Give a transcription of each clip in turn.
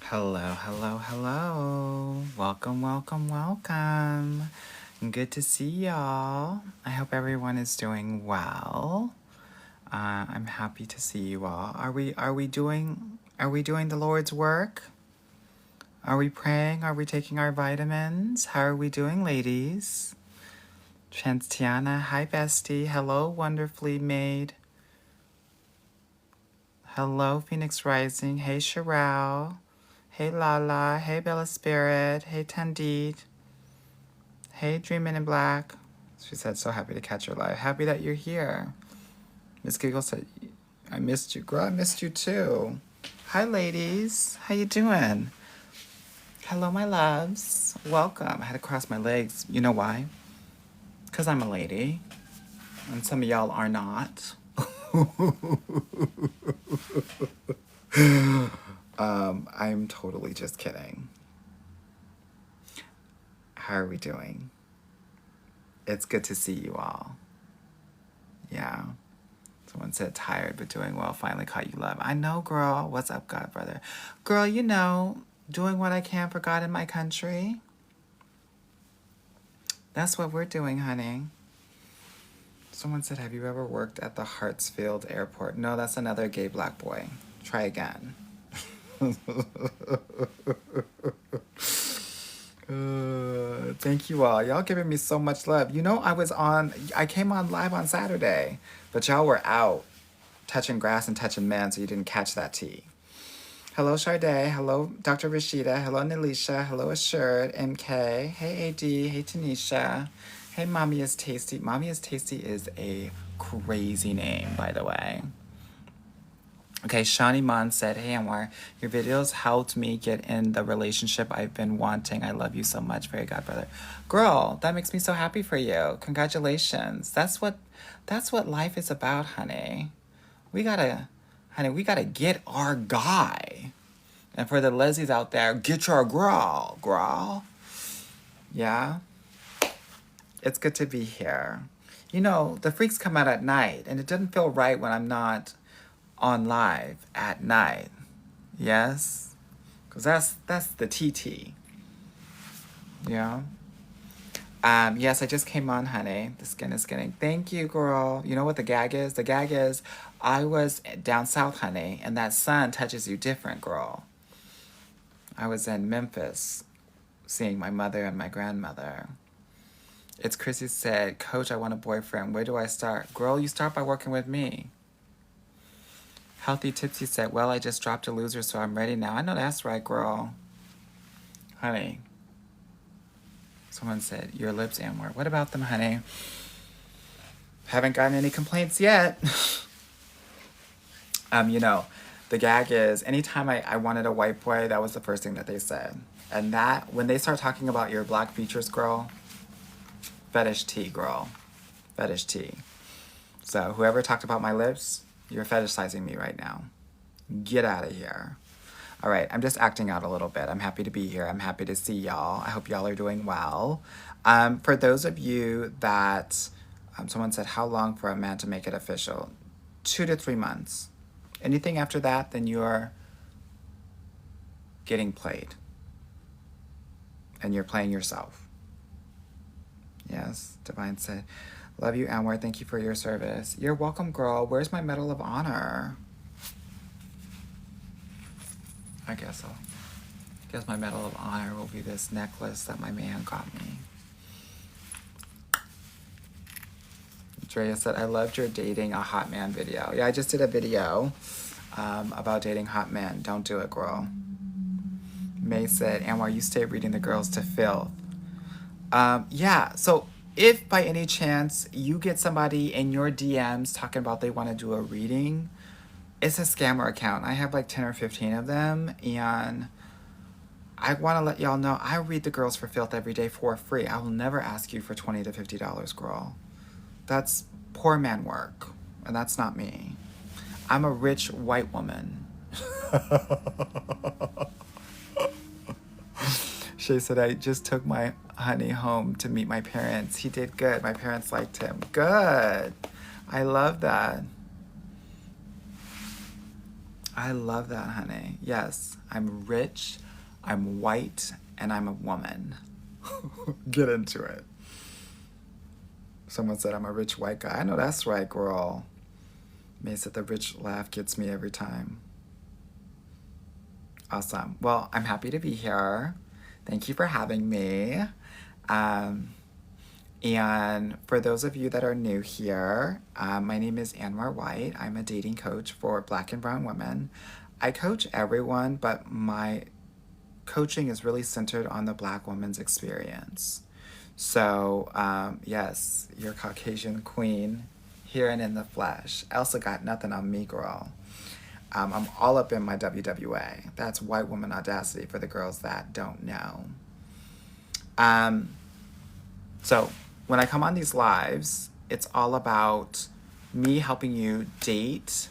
Hello, hello, hello. Welcome, welcome, welcome. Good to see y'all. I hope everyone is doing well. I'm happy to see you all. Are we doing the Lord's work? Are we praying? Are we taking our vitamins? How are we doing, ladies? Transtiana, hi bestie. Hello, wonderfully made. Hello, Phoenix Rising. Hey, Sherelle. Hey, Lala. Hey, Bella Spirit. Hey, Tandit. Hey, Dreamin' in Black. She said, so happy to catch your live. Happy that you're here. Miss Giggle said, I missed you. Girl, I missed you too. Hi, ladies. How you doing? Hello, my loves. Welcome. I had to cross my legs. You know why? Because I'm a lady. And some of y'all are not. I'm totally just kidding. How are we doing? It's good to see you all. Yeah. Someone said tired but doing well. Finally caught you love. I know, girl. What's up, God brother? Girl, you know, doing what I can for God in my country. That's what we're doing, honey. Someone said, have you ever worked at the Hartsfield airport? No, that's another gay black boy. Try again. Thank you all. Y'all giving me so much love. You know, I came on live on Saturday, but y'all were out touching grass and touching men, so you didn't catch that tea. Hello, Sade. Hello, Dr. Rashida. Hello, Nelisha. Hello, Assured. MK. Hey, AD. Hey, Tanisha. Hey, Mommy is Tasty. Mommy is Tasty is a crazy name, by the way. Okay, Shani Mon said, hey, Anwar, your videos helped me get in the relationship I've been wanting. I love you so much, fairy godbrother. Girl, that makes me so happy for you. Congratulations. That's what life is about, honey. We gotta get our guy. And for the lesbians out there, get your girl. Yeah? It's good to be here. You know, the freaks come out at night, and it doesn't feel right when I'm not on live at night. Yes? Because that's the TT. Yeah? Yes, I just came on, honey. The skin is skinning. Thank you, girl. You know what the gag is? The gag is I was down south, honey, and that sun touches you different, girl. I was in Memphis seeing my mother and my grandmother. It's Chrissy said, Coach, I want a boyfriend. Where do I start? Girl, you start by working with me. Healthy Tipsy said, well, I just dropped a loser, so I'm ready now. I know that's right, girl. Honey. Someone said, your lips, Anwar. What about them, honey? Haven't gotten any complaints yet. You know, the gag is anytime I wanted a white boy, that was the first thing that they said. And that, when they start talking about your black features, girl, fetish tea, girl. Fetish tea. So whoever talked about my lips, you're fetishizing me right now. Get out of here. All right, I'm just acting out a little bit. I'm happy to be here. I'm happy to see y'all. I hope y'all are doing well. For those of you that, someone said, how long for a man to make it official? 2 to 3 months. Anything after that, then you're getting played. And you're playing yourself. Yes, Divine said, love you, Anwar. Thank you for your service. You're welcome, girl. Where's my Medal of Honor? I guess my Medal of Honor will be this necklace that my man got me. Drea said, I loved your dating a hot man video. Yeah, I just did a video about dating hot men. Don't do it, girl. May said, Anwar, you stay reading the girls to filth. Yeah, so if by any chance you get somebody in your DMs talking about they want to do a reading, it's a scammer account. I have like 10 or 15 of them, and I want to let y'all know I read the girls for filth every day for free. I will never ask you for $20 to $50, girl. That's poor man work, and that's not me. I'm a rich white woman. Shay said, I just took my honey home to meet my parents. He did good. My parents liked him. Good. I love that. I love that, honey. Yes, I'm rich, I'm white, and I'm a woman. Get into it. Someone said I'm a rich white guy. I know that's right, girl. May said the rich laugh gets me every time. Awesome. Well, I'm happy to be here. Thank you for having me. Um, and for those of you that are new here, my name is Anwar White. I'm a dating coach for Black and Brown women. I coach everyone, but my coaching is really centered on the Black woman's experience. So, yes, your Caucasian queen here and in the flesh. Elsa got nothing on me, girl. I'm all up in my WWA. That's white woman audacity for the girls that don't know. Um, so, when I come on these lives, it's all about me helping you date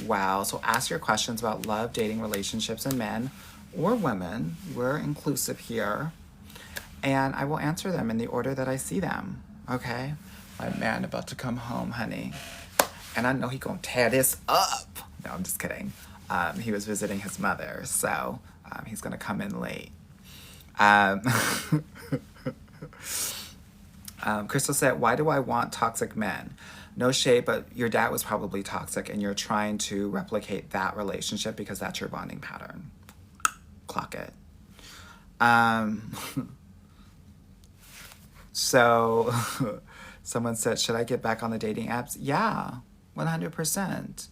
well. So, ask your questions about love, dating, relationships, and men or women. We're inclusive here. And I will answer them in the order that I see them. Okay? My man about to come home, honey. And I know he gonna tear this up. No, I'm just kidding. He was visiting his mother, so he's gonna come in late. Um, Crystal said, why do I want toxic men? No shade, but your dad was probably toxic and you're trying to replicate that relationship because that's your bonding pattern. Clock it. So someone said, should I get back on the dating apps? Yeah, 100%.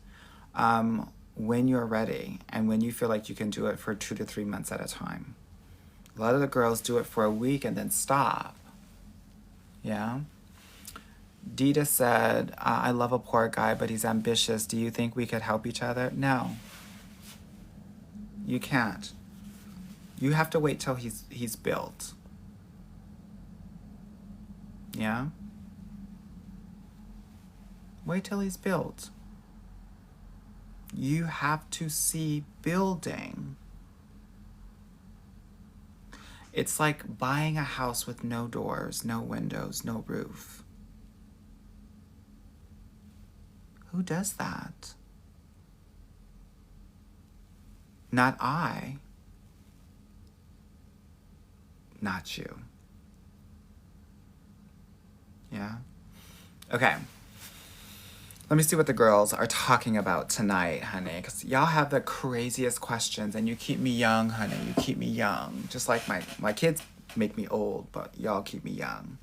When you're ready and when you feel like you can do it for 2 to 3 months at a time. A lot of the girls do it for a week and then stop. Yeah. Dita said, I love a poor guy, but he's ambitious. Do you think we could help each other? No. You can't. You have to wait till he's built. Yeah? Wait till he's built. You have to see building. It's like buying a house with no doors, no windows, no roof. Who does that? Not I. Not you. Yeah? Okay. Let me see what the girls are talking about tonight, honey. Because y'all have the craziest questions and you keep me young, honey. You keep me young. Just like my kids make me old, but y'all keep me young.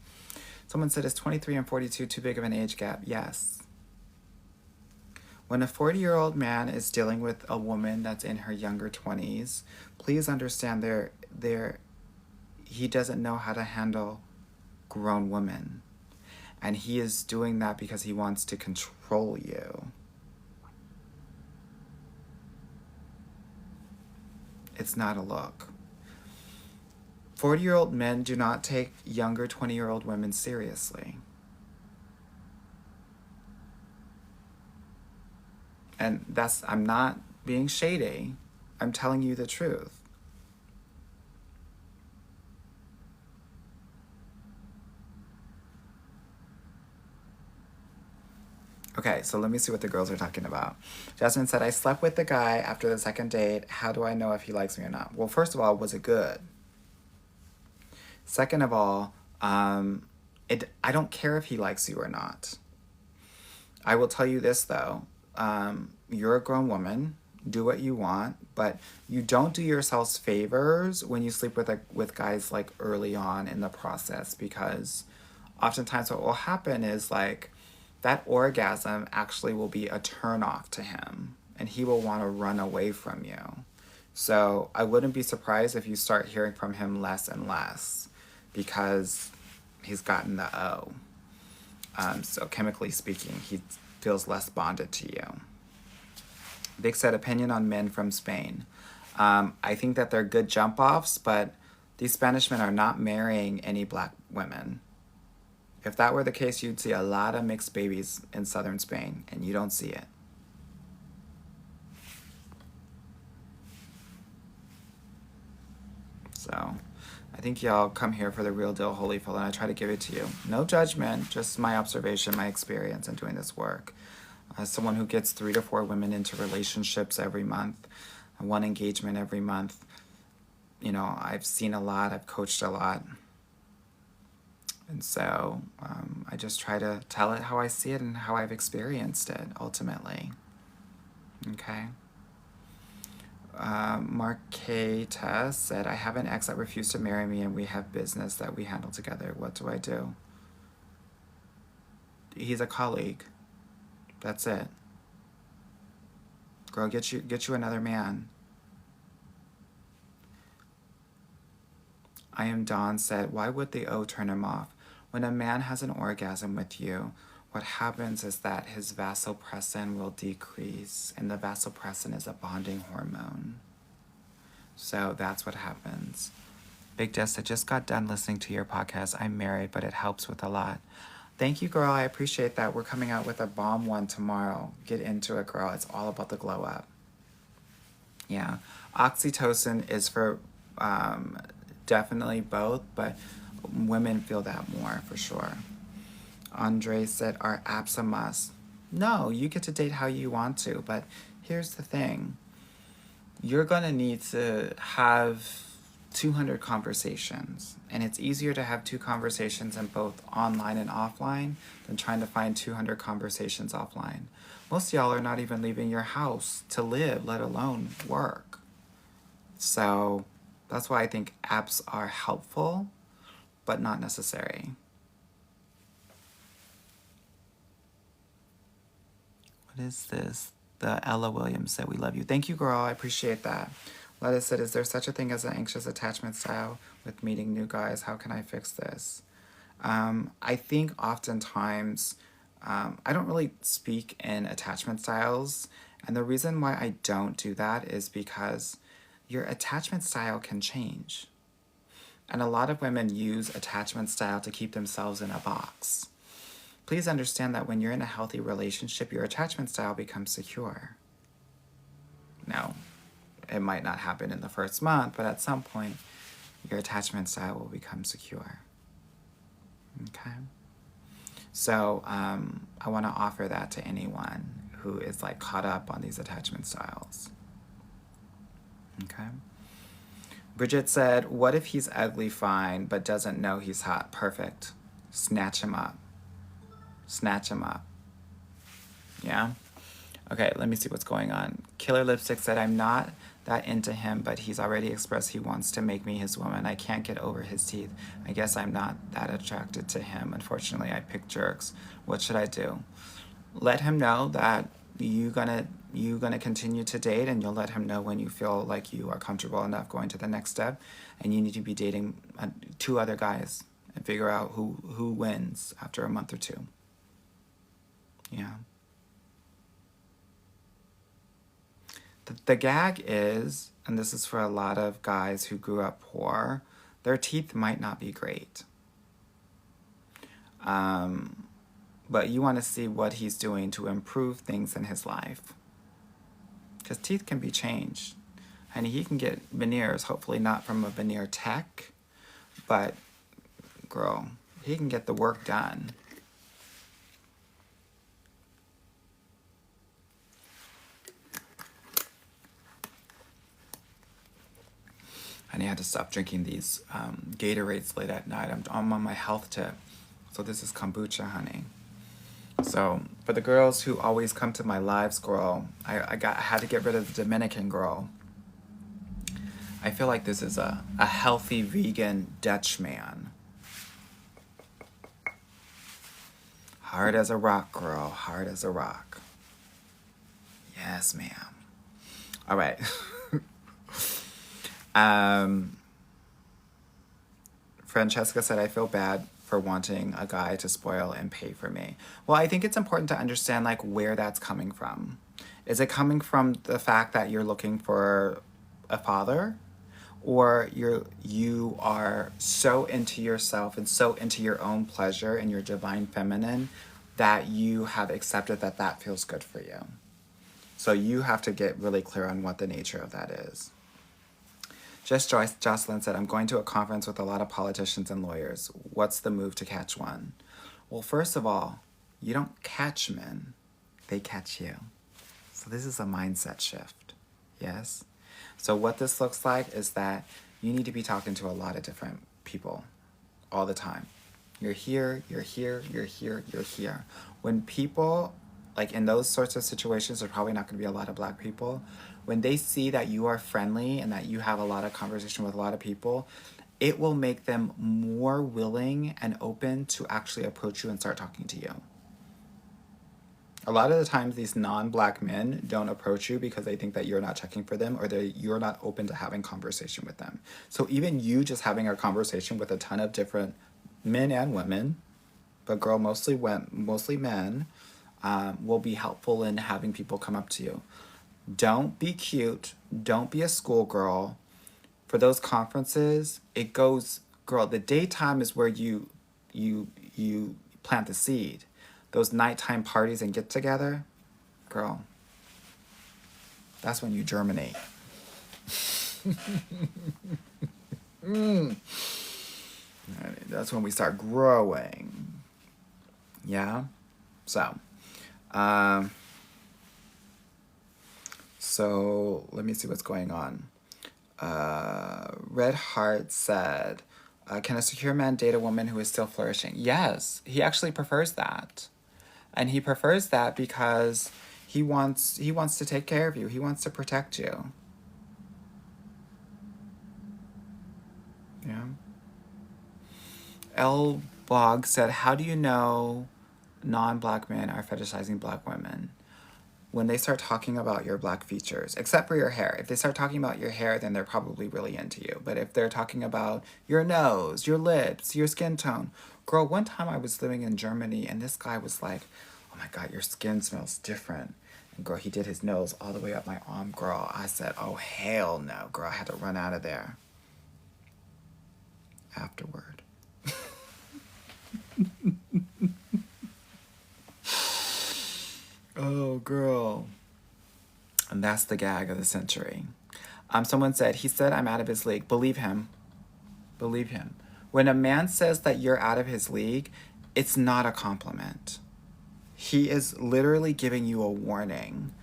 Someone said, is 23 and 42 too big of an age gap? Yes. When a 40-year-old man is dealing with a woman that's in her younger 20s, please understand he doesn't know how to handle grown women. And he is doing that because he wants to control you. It's not a look. 40-year-old men do not take younger 20-year-old women seriously. And I'm not being shady. I'm telling you the truth. Okay, so let me see what the girls are talking about. Jasmine said, I slept with the guy after the second date. How do I know if he likes me or not? Well, first of all, was it good? Second of all, I don't care if he likes you or not. I will tell you this, though. You're a grown woman. Do what you want, but you don't do yourselves favors when you sleep with guys like early on in the process, because oftentimes what will happen is like that orgasm actually will be a turnoff to him and he will want to run away from you. So I wouldn't be surprised if you start hearing from him less and less because he's gotten the O. So chemically speaking, he feels less bonded to you. Vic said, opinion on men from Spain. I think that they're good jump-offs, but these Spanish men are not marrying any black women. If that were the case, you'd see a lot of mixed babies in southern Spain, and you don't see it. So I think y'all come here for the real deal Holyfield, and I try to give it to you. No judgment, just my observation, my experience in doing this work. As someone who gets 3 to 4 women into relationships every month, one engagement every month, I've seen a lot, I've coached a lot. And so I just try to tell it how I see it and how I've experienced it ultimately. Okay. Marqueta said, I have an ex that refused to marry me and we have business that we handle together. What do I do? He's a colleague. That's it. Girl, get you another man. I am Dawn said, why would the O turn him off? When a man has an orgasm with you, what happens is that his vasopressin will decrease, and the vasopressin is a bonding hormone. So that's what happens. Big Jess, I just got done listening to your podcast. I'm married, but it helps with a lot. Thank you, girl. I appreciate that. We're coming out with a bomb one tomorrow. Get into it, girl. It's all about the glow up. Yeah. Oxytocin is for definitely both, but women feel that more for sure. Andre said, are apps a must? No, you get to date how you want to, but here's the thing. You're going to need to have 200 conversations, and it's easier to have 2 conversations in both online and offline than trying to find 200 conversations offline. Most of y'all are not even leaving your house to live, let alone work. So that's why I think apps are helpful, but not necessary. What is this? The Ella Williams said, we love you. Thank you, girl. I appreciate that. Lettuce said, is there such a thing as an anxious attachment style with meeting new guys? How can I fix this? I think oftentimes I don't really speak in attachment styles. And the reason why I don't do that is because your attachment style can change. And a lot of women use attachment style to keep themselves in a box. Please understand that when you're in a healthy relationship, your attachment style becomes secure. Now, it might not happen in the first month, but at some point, your attachment style will become secure. Okay? So, I want to offer that to anyone who is like caught up on these attachment styles. Okay? Bridget said, what if he's ugly fine, but doesn't know he's hot? Perfect. Snatch him up. Snatch him up. Yeah? Okay, let me see what's going on. Killer Lipstick said, I'm not that into him, but he's already expressed he wants to make me his woman. I can't get over his teeth. I guess I'm not that attracted to him. Unfortunately, I pick jerks. What should I do? Let him know that you gonna continue to date, and you'll let him know when you feel like you are comfortable enough going to the next step, and you need to be dating 2 other guys and figure out who wins after a month or 2. Yeah. The gag is, and this is for a lot of guys who grew up poor, their teeth might not be great. But you want to see what he's doing to improve things in his life. Because teeth can be changed. And he can get veneers, hopefully not from a veneer tech, but, girl, he can get the work done. And I had to stop drinking these Gatorades late at night. I'm on my health tip. So this is kombucha, honey. So for the girls who always come to my lives, girl, I had to get rid of the Dominican girl. I feel like this is a healthy vegan Dutch man. Hard as a rock, girl. Hard as a rock. Yes, ma'am. All right. Francesca said, I feel bad for wanting a guy to spoil and pay for me. Well, I think it's important to understand like where that's coming from. Is it coming from the fact that you're looking for a father? Or you are so into yourself and so into your own pleasure and your divine feminine that you have accepted that that feels good for you. So you have to get really clear on what the nature of that is. Just Jocelyn said, I'm going to a conference with a lot of politicians and lawyers. What's the move to catch one? Well, first of all, you don't catch men. they catch you. So this is a mindset shift. Yes? So what this looks like is that you need to be talking to a lot of different people all the time. You're here, you're here, you're here, you're here. When people, like in those sorts of situations, there's probably not going to be a lot of black people. When they see that you are friendly and that you have a lot of conversation with a lot of people, it will make them more willing and open to actually approach you and start talking to you. A lot of the times these non-black men don't approach you because they think that you're not checking for them or that you're not open to having conversation with them. So even you just having a conversation with a ton of different men and women, but girl, mostly men, will be helpful in having people come up to you. Don't be cute. Don't be a schoolgirl. For those conferences, it goes, girl, the daytime is where you plant the seed. Those nighttime parties and get together, girl, that's when you germinate. That's when we start growing. Yeah? So let me see what's going on. Red Heart said, can a secure man date a woman who is still flourishing? Yes, he actually prefers that. And he prefers that because he wants to take care of you. He wants to protect you. Yeah. L Bog said, how do you know non-black men are fetishizing black women? When they start talking about your black features, except for your hair. If they start talking about your hair, then they're probably really into you. But if they're talking about your nose, your lips, your skin tone. Girl, one time I was living in Germany and this guy was like, oh my God, your skin smells different. And girl, he did his nose all the way up my arm, girl. I said, oh, hell no, girl. I had to run out of there afterward. Oh, girl. And that's the gag of the century. Someone said, he said I'm out of his league. Believe him. Believe him. When a man says that you're out of his league, it's not a compliment. He is literally giving you a warning.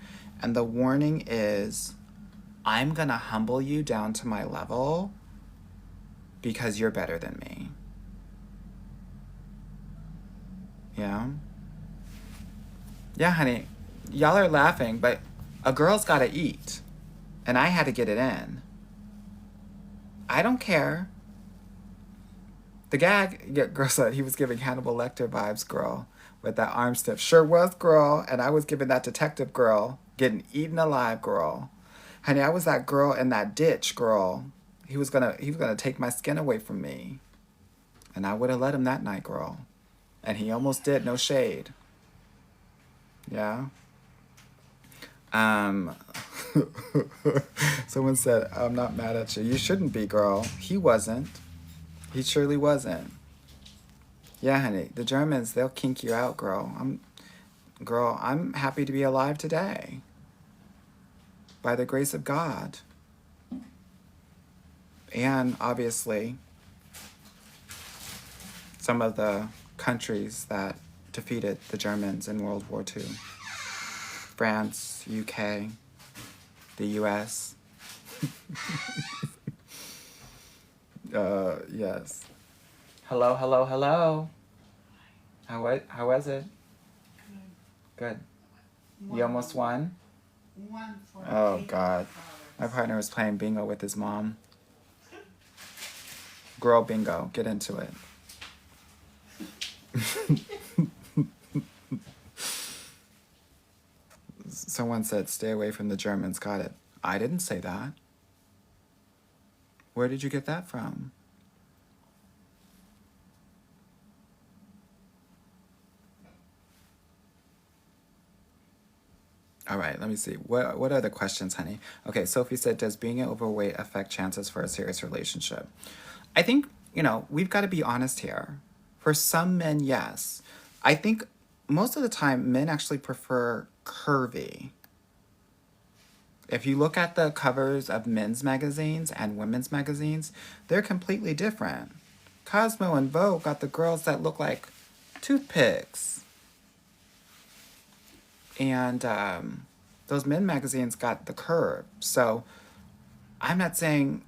And the warning is, I'm going to humble you down to my level because you're better than me. Yeah? Yeah, honey, y'all are laughing, but a girl's gotta eat. And I had to get it in. I don't care. The gag, girl said he was giving Hannibal Lecter vibes, girl, with that arm stiff. Sure was, girl. And I was giving that detective girl, getting eaten alive, girl. Honey, I was that girl in that ditch, girl. He was gonna take my skin away from me. And I would have let him that night, girl. And he almost did, no shade. Yeah. Someone said, I'm not mad at you. You shouldn't be, girl. He wasn't. He surely wasn't. Yeah, honey. The Germans, they'll kink you out, girl. I'm happy to be alive today. By the grace of God. And obviously, some of the countries that defeated the Germans in World War II. France, UK, the US. Yes. Hello, hello, hello. How was it? Good. You almost won? Oh, God. My partner was playing bingo with his mom. Girl bingo. Get into it. Someone said, stay away from the Germans. Got it. I didn't say that. Where did you get that from? All right, let me see. What are the questions, honey? Okay, Sophie said, does being overweight affect chances for a serious relationship? I think, we've got to be honest here. For some men, yes. I think most of the time, men actually prefer curvy. If you look at the covers of men's magazines and women's magazines, they're completely different. Cosmo and Vogue got the girls that look like toothpicks. And those men magazines got the curve. So I'm not saying,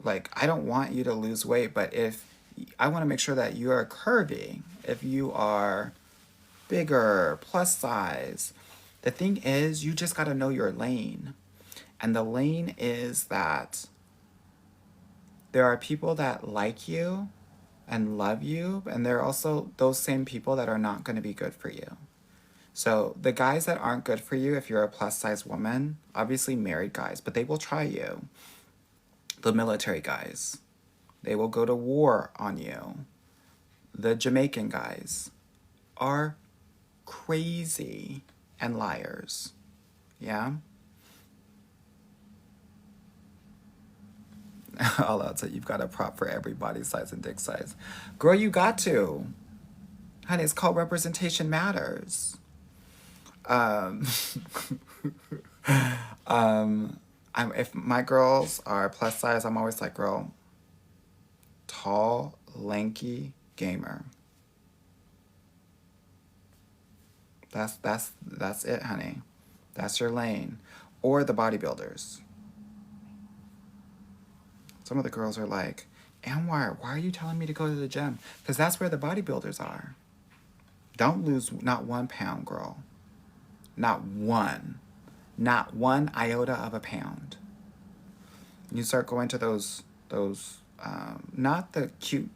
like, I don't want you to lose weight, but if I want to make sure that you are curvy, if you are bigger, plus size, the thing is, you just got to know your lane. And the lane is that there are people that like you and love you, and there are also those same people that are not going to be good for you. So the guys that aren't good for you, if you're a plus size woman, obviously married guys, but they will try you. The military guys, they will go to war on you. The Jamaican guys are crazy and liars. Yeah? All out, so you've got a prop for every body size and dick size. Girl, you got to. Honey, it's called representation matters. Um, if my girls are plus size, I'm always like, girl, tall, lanky, gamer. That's it, honey. That's your lane. Or the bodybuilders. Some of the girls are like, Anwar, why are you telling me to go to the gym? Because that's where the bodybuilders are. Don't lose not 1 pound, girl. Not one. Not 1 iota of a pound. You start going to those not the cute,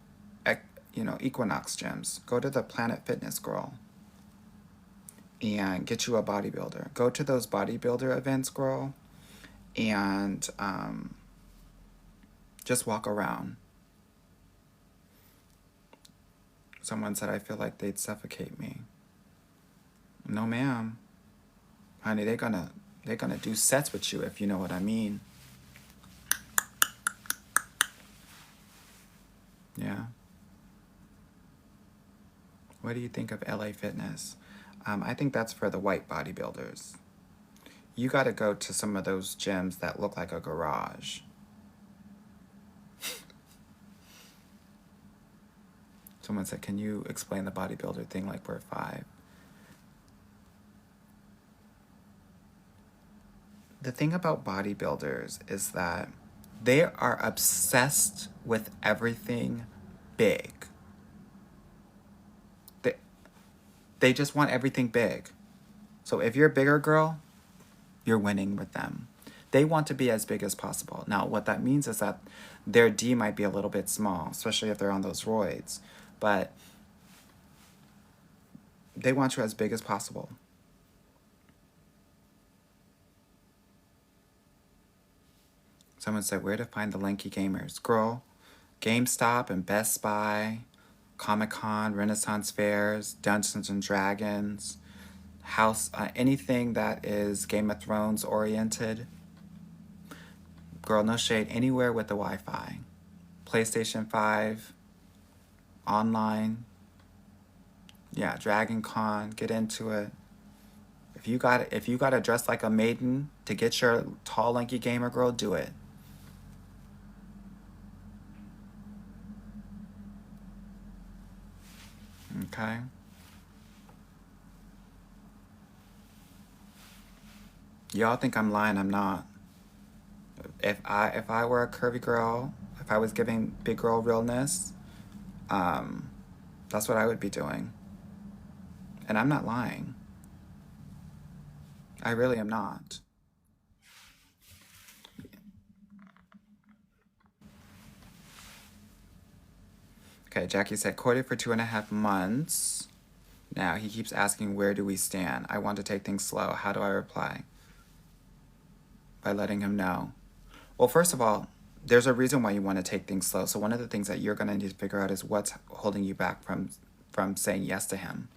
Equinox gyms. Go to the Planet Fitness, girl, and get you a bodybuilder. Go to those bodybuilder events, girl, and just walk around. Someone said, I feel like they'd suffocate me. No, ma'am. Honey, they're gonna do sets with you, if you know what I mean. Yeah. What do you think of LA Fitness? I think that's for the white bodybuilders. You got to go to some of those gyms that look like a garage. Someone said, can you explain the bodybuilder thing like we're 5? The thing about bodybuilders is that they are obsessed with everything big. They just want everything big. So if you're a bigger girl, you're winning with them. They want to be as big as possible. Now, what that means is that their D might be a little bit small, especially if they're on those roids. But they want you as big as possible. Someone said, where to find the lanky gamers? Girl, GameStop and Best Buy, Comic-Con, Renaissance fairs, Dungeons and Dragons, anything that is Game of Thrones oriented. Girl, no shade, anywhere with the Wi-Fi. PlayStation 5, online. Yeah, Dragon Con, get into it. If you got to dress like a maiden to get your tall, lanky gamer girl, do it. Okay? Y'all think I'm lying, I'm not. If I were a curvy girl, if I was giving big girl realness, that's what I would be doing. And I'm not lying. I really am not. Okay, Jackie said, courted for 2.5 months. Now, he keeps asking, where do we stand? I want to take things slow. How do I reply? By letting him know. Well, first of all, there's a reason why you want to take things slow. So one of the things that you're going to need to figure out is what's holding you back from saying yes to him.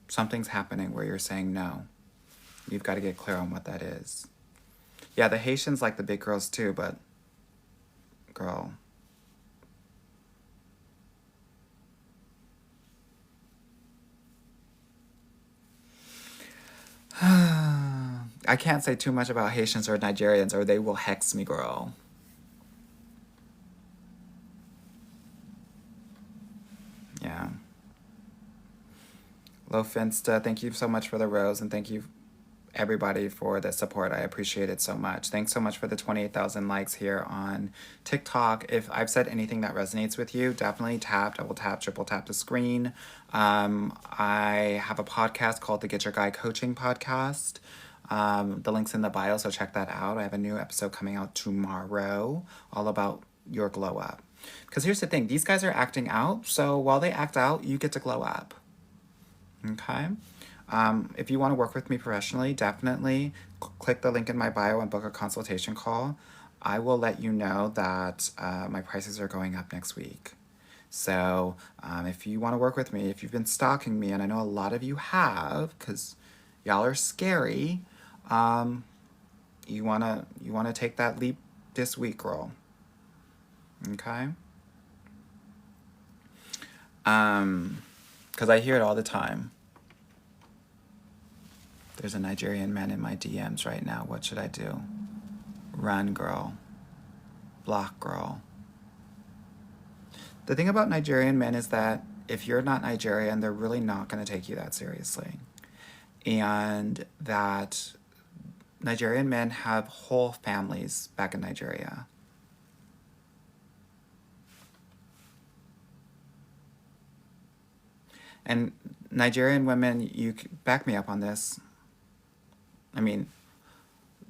Something's happening where you're saying no. You've got to get clear on what that is. Yeah, the Haitians like the big girls too, but girl. I can't say too much about Haitians or Nigerians or they will hex me, girl. Yeah. Lofinsta, thank you so much for the rose, and thank you everybody for the support. I appreciate it so much. Thanks so much for the 28,000 likes here on TikTok. If I've said anything that resonates with you, definitely tap, double tap, triple tap the screen. I have a podcast called the Get Your Guy Coaching Podcast. The link's in the bio, so check that out. I have a new episode coming out tomorrow, all about your glow up. Because here's the thing, these guys are acting out, so while they act out, you get to glow up. Okay? If you want to work with me professionally, definitely click the link in my bio and book a consultation call. I will let you know that my prices are going up next week. So if you want to work with me, if you've been stalking me, and I know a lot of you have, because y'all are scary, you wanna take that leap this week, girl. Okay? Because I hear it all the time. There's a Nigerian man in my DMs right now. What should I do? Run, girl. Block, girl. The thing about Nigerian men is that if you're not Nigerian, they're really not going to take you that seriously. And that Nigerian men have whole families back in Nigeria. And Nigerian women, you back me up on this. I mean,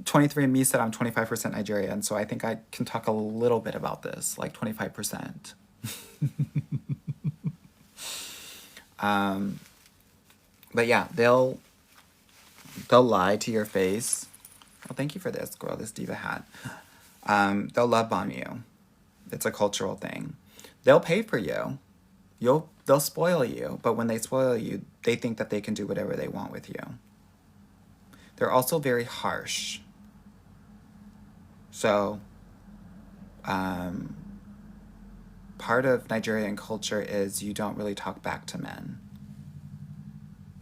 23andMe said I'm 25% Nigerian, so I think I can talk a little bit about this, like 25%. But yeah, they'll lie to your face. Oh, thank you for this, girl, this diva hat. They'll love bomb you. It's a cultural thing. They'll pay for you. They'll spoil you, but when they spoil you, they think that they can do whatever they want with you. They're also very harsh. So, part of Nigerian culture is you don't really talk back to men.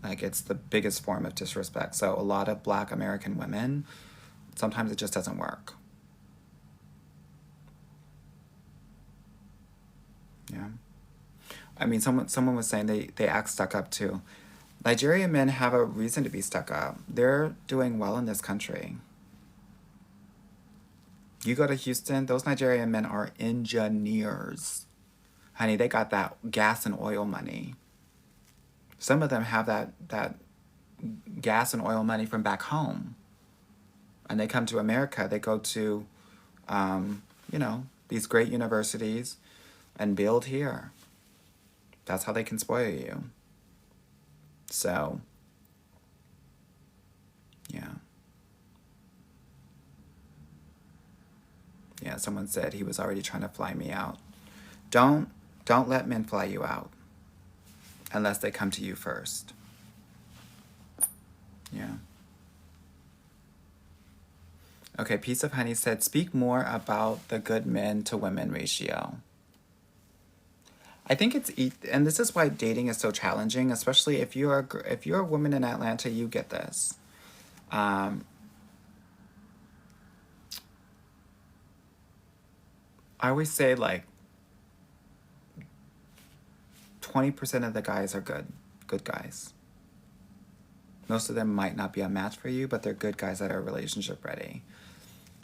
Like, it's the biggest form of disrespect. So a lot of Black American women, sometimes it just doesn't work. Yeah. I mean, someone was saying they act stuck up too. Nigerian men have a reason to be stuck up. They're doing well in this country. You go to Houston, those Nigerian men are engineers. Honey, they got that gas and oil money. Some of them have that gas and oil money from back home. And they come to America. They go to, these great universities and build here. That's how they can spoil you. So, yeah. Yeah, someone said he was already trying to fly me out. Don't let men fly you out unless they come to you first. Yeah. Okay, Piece of Honey said, speak more about the good men to women ratio. I think and this is why dating is so challenging, especially if you're a woman in Atlanta, you get this. I always say, like, 20% of the guys are good guys. Most of them might not be a match for you, but they're good guys that are relationship ready.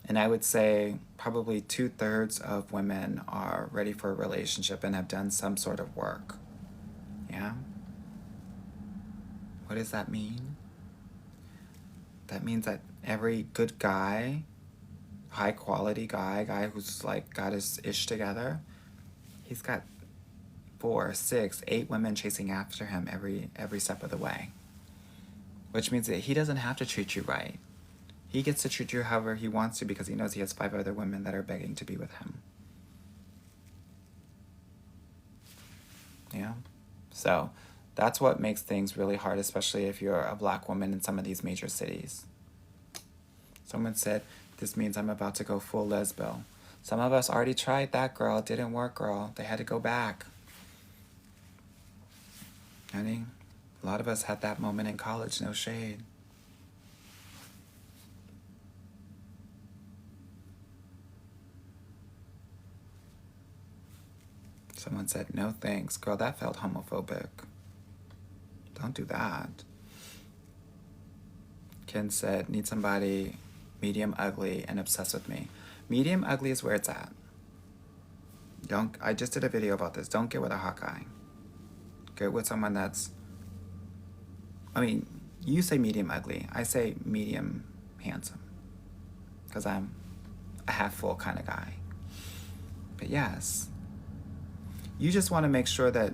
And I would say probably 2/3 of women are ready for a relationship and have done some sort of work. Yeah? What does that mean? That means that every good guy, high quality guy who's like got his ish together, he's got 4, 6, 8 women chasing after him every step of the way. Which means that he doesn't have to treat you right. He gets to treat you however he wants to because he knows he has 5 other women that are begging to be with him. Yeah? So that's what makes things really hard, especially if you're a Black woman in some of these major cities. Someone said, this means I'm about to go full lesbo. Some of us already tried that, girl. It didn't work, girl. They had to go back. Honey, a lot of us had that moment in college, no shade. Someone said, no thanks. Girl, that felt homophobic. Don't do that. Ken said, need somebody medium ugly and obsessed with me. Medium ugly is where it's at. I just did a video about this. Don't get with a hot guy. Get with someone that's, I mean, you say medium ugly. I say medium handsome. Because I'm a half full kind of guy. But yes. You just want to make sure that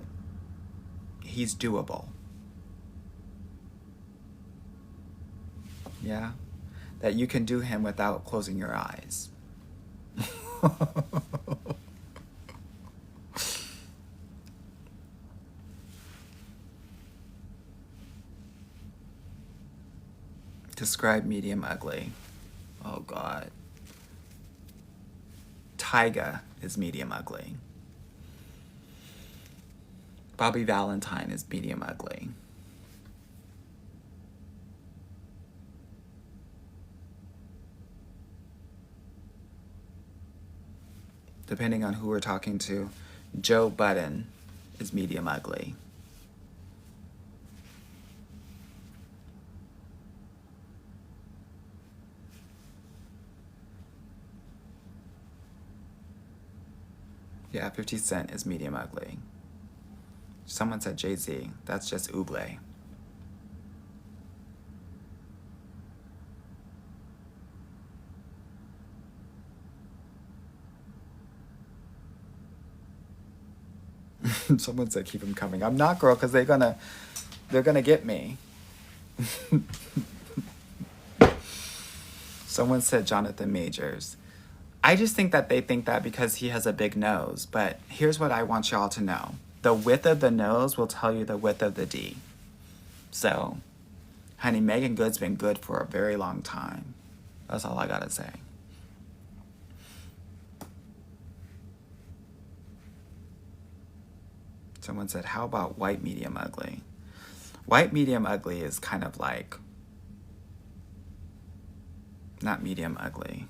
he's doable. Yeah? That you can do him without closing your eyes. Describe medium ugly. Oh, God. Tyga is medium ugly. Bobby Valentine is medium ugly. Depending on who we're talking to, Joe Budden is medium ugly. Yeah, 50 Cent is medium ugly. Someone said Jay-Z. That's just ouble. Someone said keep him coming. I'm not, girl, because they're gonna get me. Someone said Jonathan Majors. I just think that they think that because he has a big nose. But here's what I want y'all to know. The width of the nose will tell you the width of the D. So, honey, Megan Good's been good for a very long time. That's all I gotta say. Someone said, how about white medium ugly? White medium ugly is kind of like, not medium ugly.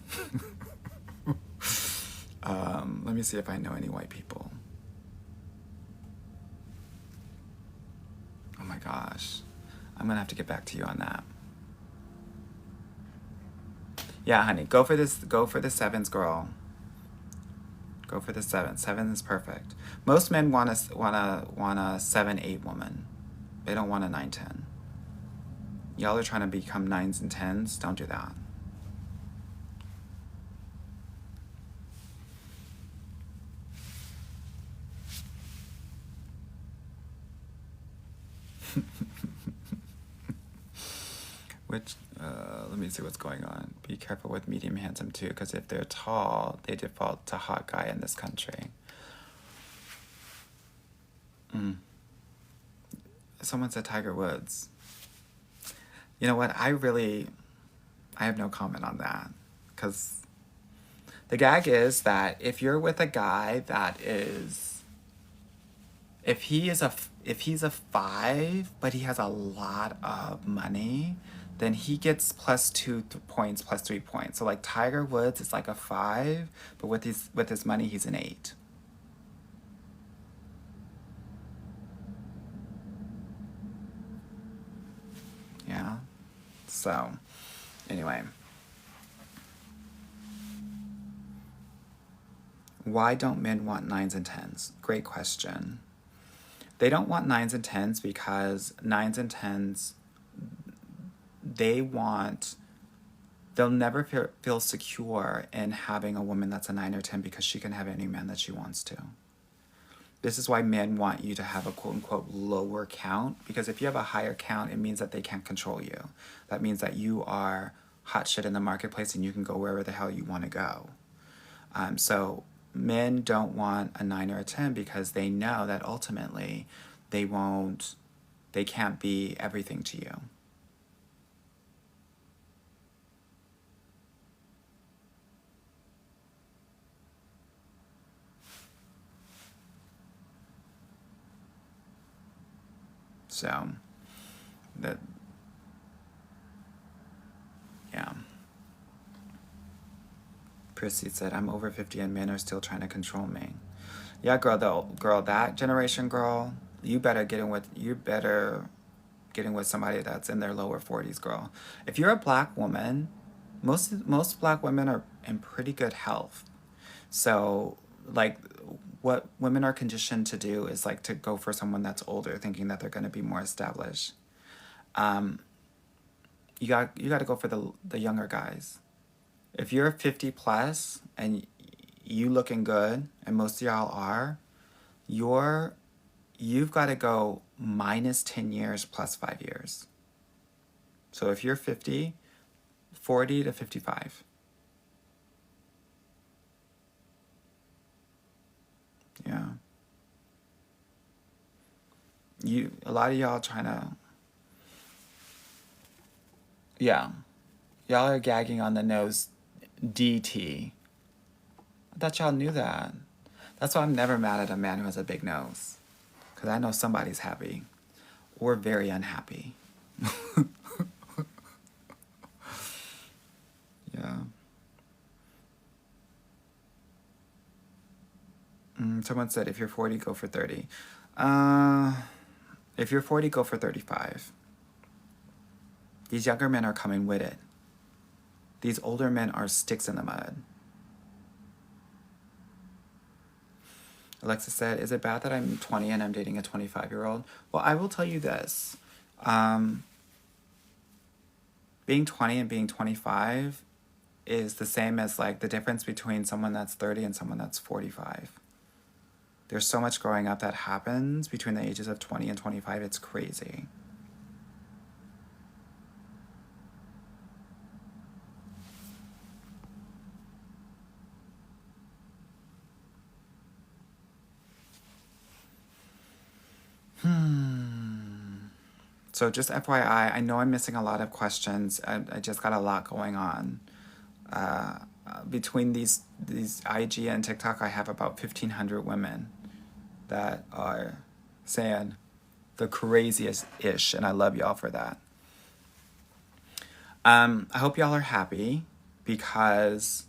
Let me see if I know any white people. Oh my gosh. I'm gonna have to get back to you on that. Yeah, honey, go for the sevens, girl. Go for the 7. 7 is perfect. Most men want a 7-8 woman. They don't want a 9-10. Y'all are trying to become 9s and 10s. Don't do that. Let me see what's going on. Be careful with medium handsome too, because if they're tall, they default to hot guy in this country. Someone said Tiger Woods. You know what? I have no comment on that, because the gag is that if you're with a guy that is, if he's a 5, but he has a lot of money, then he gets +2 points, +3 points. So like Tiger Woods is like a 5, but with his money, he's an 8. Yeah. So, anyway. Why don't men want 9s and 10s? Great question. They don't want 9s and 10s because 9s and 10s, they'll never feel secure in having a woman that's a 9 or 10 because she can have any man that she wants to. This is why men want you to have a quote-unquote lower count, because if you have a higher count, it means that they can't control you. That means that you are hot shit in the marketplace and you can go wherever the hell you want to go. So men don't want a 9 or a 10 because they know that ultimately they can't be everything to you. So, yeah. Prissy said, I'm over 50 and men are still trying to control me. Yeah, girl, that generation, girl, you better getting with somebody that's in their lower 40s, girl. If you're a black woman, most black women are in pretty good health. So, like, what women are conditioned to do is like to go for someone that's older, thinking that they're going to be more established. Um, you got to go for the younger guys. If you're 50 plus and you looking good, and most of y'all are, you've got to go minus 10 years plus 5 years. So if you're 50, 40 to 55. Yeah. A lot of y'all trying to, yeah. Y'all are gagging on the nose DT. I thought y'all knew that. That's why I'm never mad at a man who has a big nose. Because I know somebody's happy. Or very unhappy. Yeah. Someone said, if you're 40, go for 30. If you're 40, go for 35. These younger men are coming with it. These older men are sticks in the mud. Alexa said, is it bad that I'm 20 and I'm dating a 25-year-old? Well, I will tell you this. Being 20 and being 25 is the same as like the difference between someone that's 30 and someone that's 45. There's so much growing up that happens between the ages of 20 and 25. It's crazy. So just FYI, I know I'm missing a lot of questions. I just got a lot going on. Between these IG and TikTok, I have about 1,500 women that are saying the craziest ish, and I love y'all for that. I hope y'all are happy because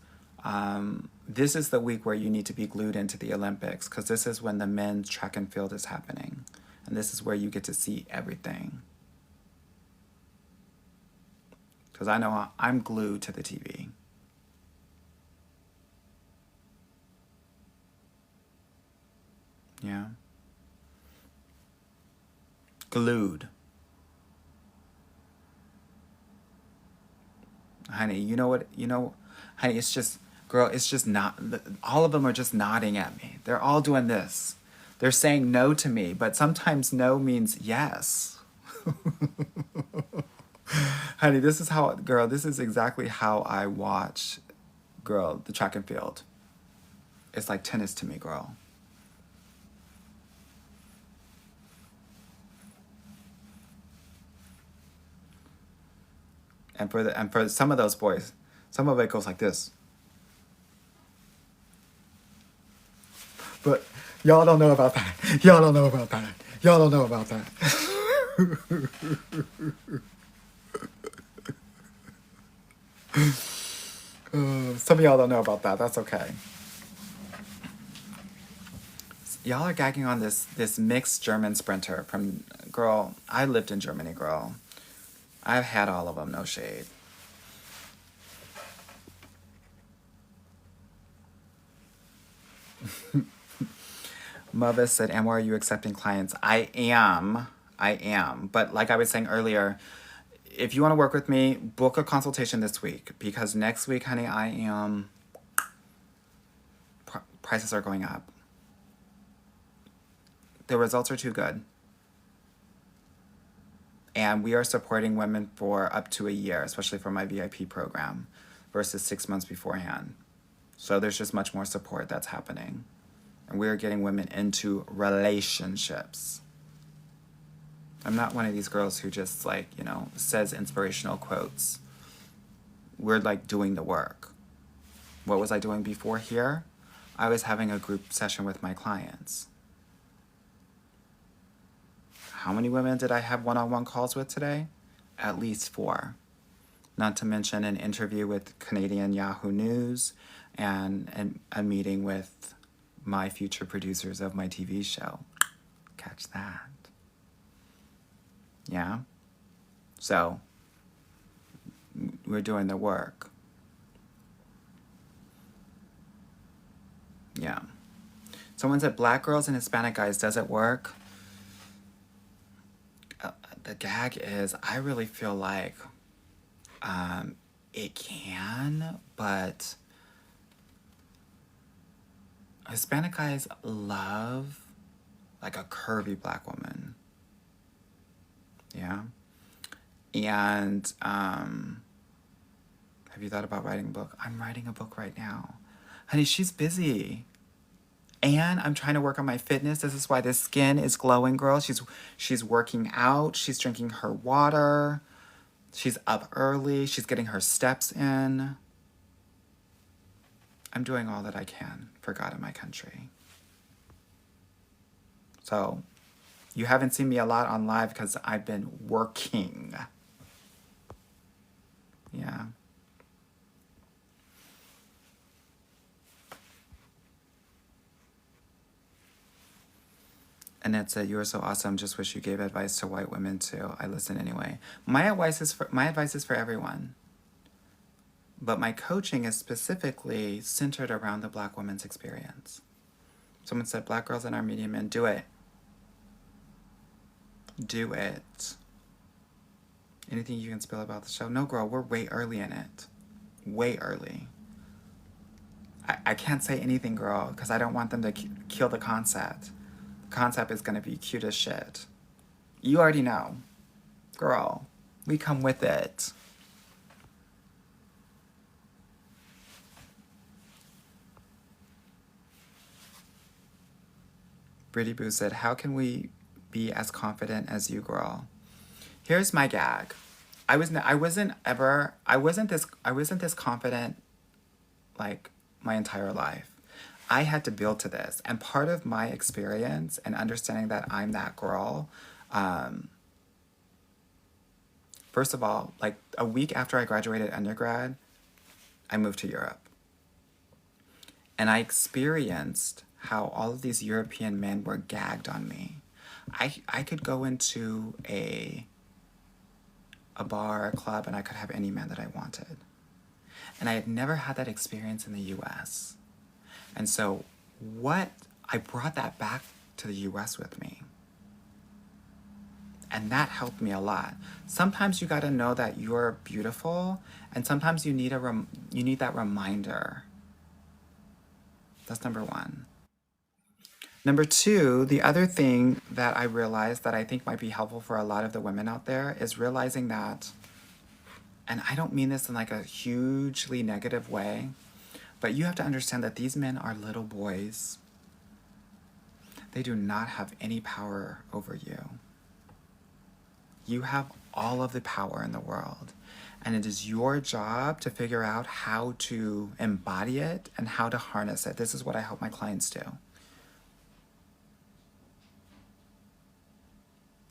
this is the week where you need to be glued into the Olympics, because this is when the men's track and field is happening. And this is where you get to see everything. Because I know I'm glued to the TV. Yeah. Glued. Honey, you know what? Honey, it's just, girl, it's just not, all of them are just nodding at me. They're all doing this. They're saying no to me, but sometimes no means yes. Honey, this is exactly how I watch, girl, the track and field. It's like tennis to me, girl. And for some of those boys, some of it goes like this. But y'all don't know about that. Y'all don't know about that. Y'all don't know about that. Some of y'all don't know about that. That's okay. Y'all are gagging on this mixed German sprinter from, girl, I lived in Germany, girl. I've had all of them, no shade. Mother said, Amor, are you accepting clients? I am. But like I was saying earlier, if you want to work with me, book a consultation this week. Because next week, honey, I am... prices are going up. The results are too good. And we are supporting women for up to a year, especially for my VIP program, versus 6 months beforehand. So there's just much more support that's happening. And we are getting women into relationships. I'm not one of these girls who just like, says inspirational quotes. We're like doing the work. What was I doing before here? I was having a group session with my clients. How many women did I have one-on-one calls with today? At least 4. Not to mention an interview with Canadian Yahoo News and a meeting with my future producers of my TV show. Catch that. Yeah? So we're doing the work. Yeah. Someone said black girls and Hispanic guys, does it work? The gag is, I really feel like it can, but Hispanic guys love like a curvy black woman. Yeah. And have you thought about writing a book? I'm writing a book right now. Honey, she's busy. And I'm trying to work on my fitness. This is why this skin is glowing, girl. She's working out. She's drinking her water. She's up early. She's getting her steps in. I'm doing all that I can for God and my country. So, you haven't seen me a lot on live because I've been working. Yeah. And it said, "You are so awesome. Just wish you gave advice to white women too. I listen anyway." My advice is for everyone. But my coaching is specifically centered around the black woman's experience. Someone said, "Black girls and our media men, do it. Do it." Anything you can spill about the show? No, girl, we're way early in it. Way early. I can't say anything, girl, because I don't want them to kill the concept. The concept is going to be cute as shit. You already know. Girl, we come with it. Britty Boo said, "How can we be as confident as you, girl?" Here's my gag. I wasn't this confident like my entire life. I had to build to this. And part of my experience and understanding that I'm that girl, first of all, like a week after I graduated undergrad, I moved to Europe. And I experienced how all of these European men were gagged on me. I could go into a bar, a club, and I could have any man that I wanted. And I had never had that experience in the US. And so I brought that back to the US with me. And that helped me a lot. Sometimes you gotta know that you're beautiful, and sometimes you need that reminder. That's number one. Number two, the other thing that I realized that I think might be helpful for a lot of the women out there is realizing that, and I don't mean this in like a hugely negative way, but you have to understand that these men are little boys. They do not have any power over you. You have all of the power in the world. And it is your job to figure out how to embody it and how to harness it. This is what I help my clients do.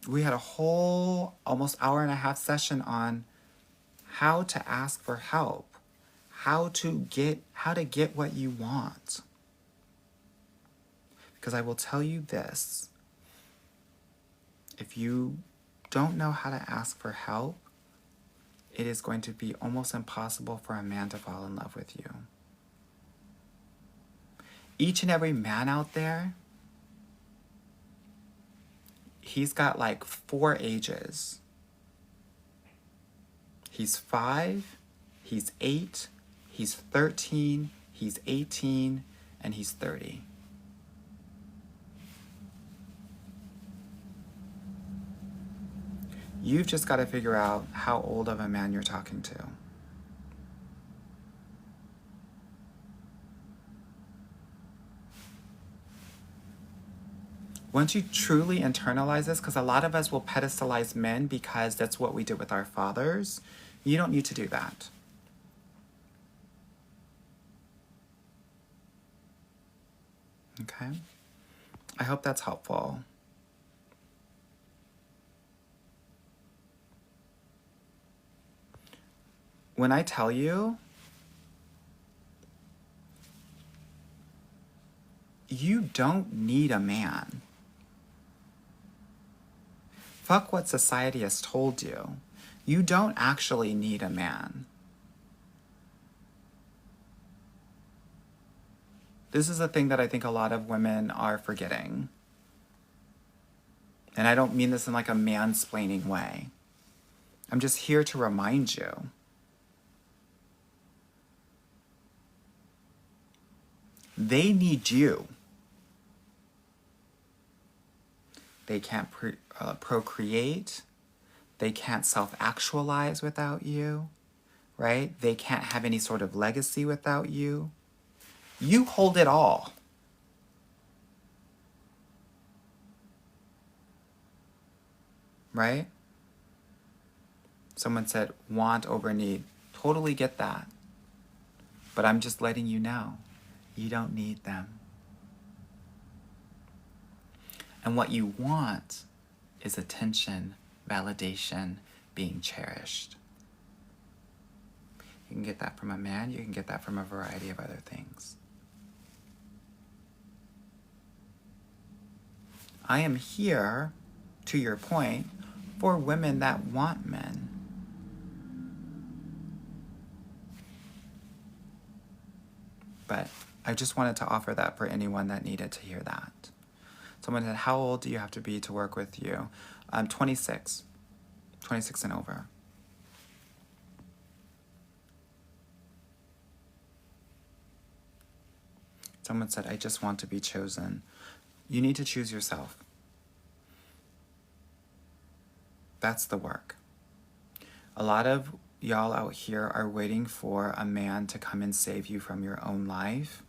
We had a whole almost hour and a half session on how to ask for help, how to get what you want. Because I will tell you this, if you don't know how to ask for help, it is going to be almost impossible for a man to fall in love with you. Each and every man out there, he's got like 4 ages. He's 5, he's 8, he's 13, he's 18, and he's 30. You've just got to figure out how old of a man you're talking to. Once you truly internalize this, because a lot of us will pedestalize men because that's what we did with our fathers, you don't need to do that. Okay? I hope that's helpful. When I tell you, you don't need a man. Fuck what society has told you. You don't actually need a man. This is a thing that I think a lot of women are forgetting. And I don't mean this in like a mansplaining way. I'm just here to remind you. They need you. They can't procreate. They can't self-actualize without you, right? They can't have any sort of legacy without you. You hold it all. Right? Someone said want over need. Totally get that. But I'm just letting you know, you don't need them. And what you want is attention, validation, being cherished. You can get that from a man, you can get that from a variety of other things. I am here, to your point, for women that want men. But I just wanted to offer that for anyone that needed to hear that. Someone said, how old do you have to be to work with you? I'm 26. 26 and over. Someone said, I just want to be chosen. You need to choose yourself. That's the work. A lot of y'all out here are waiting for a man to come and save you from your own life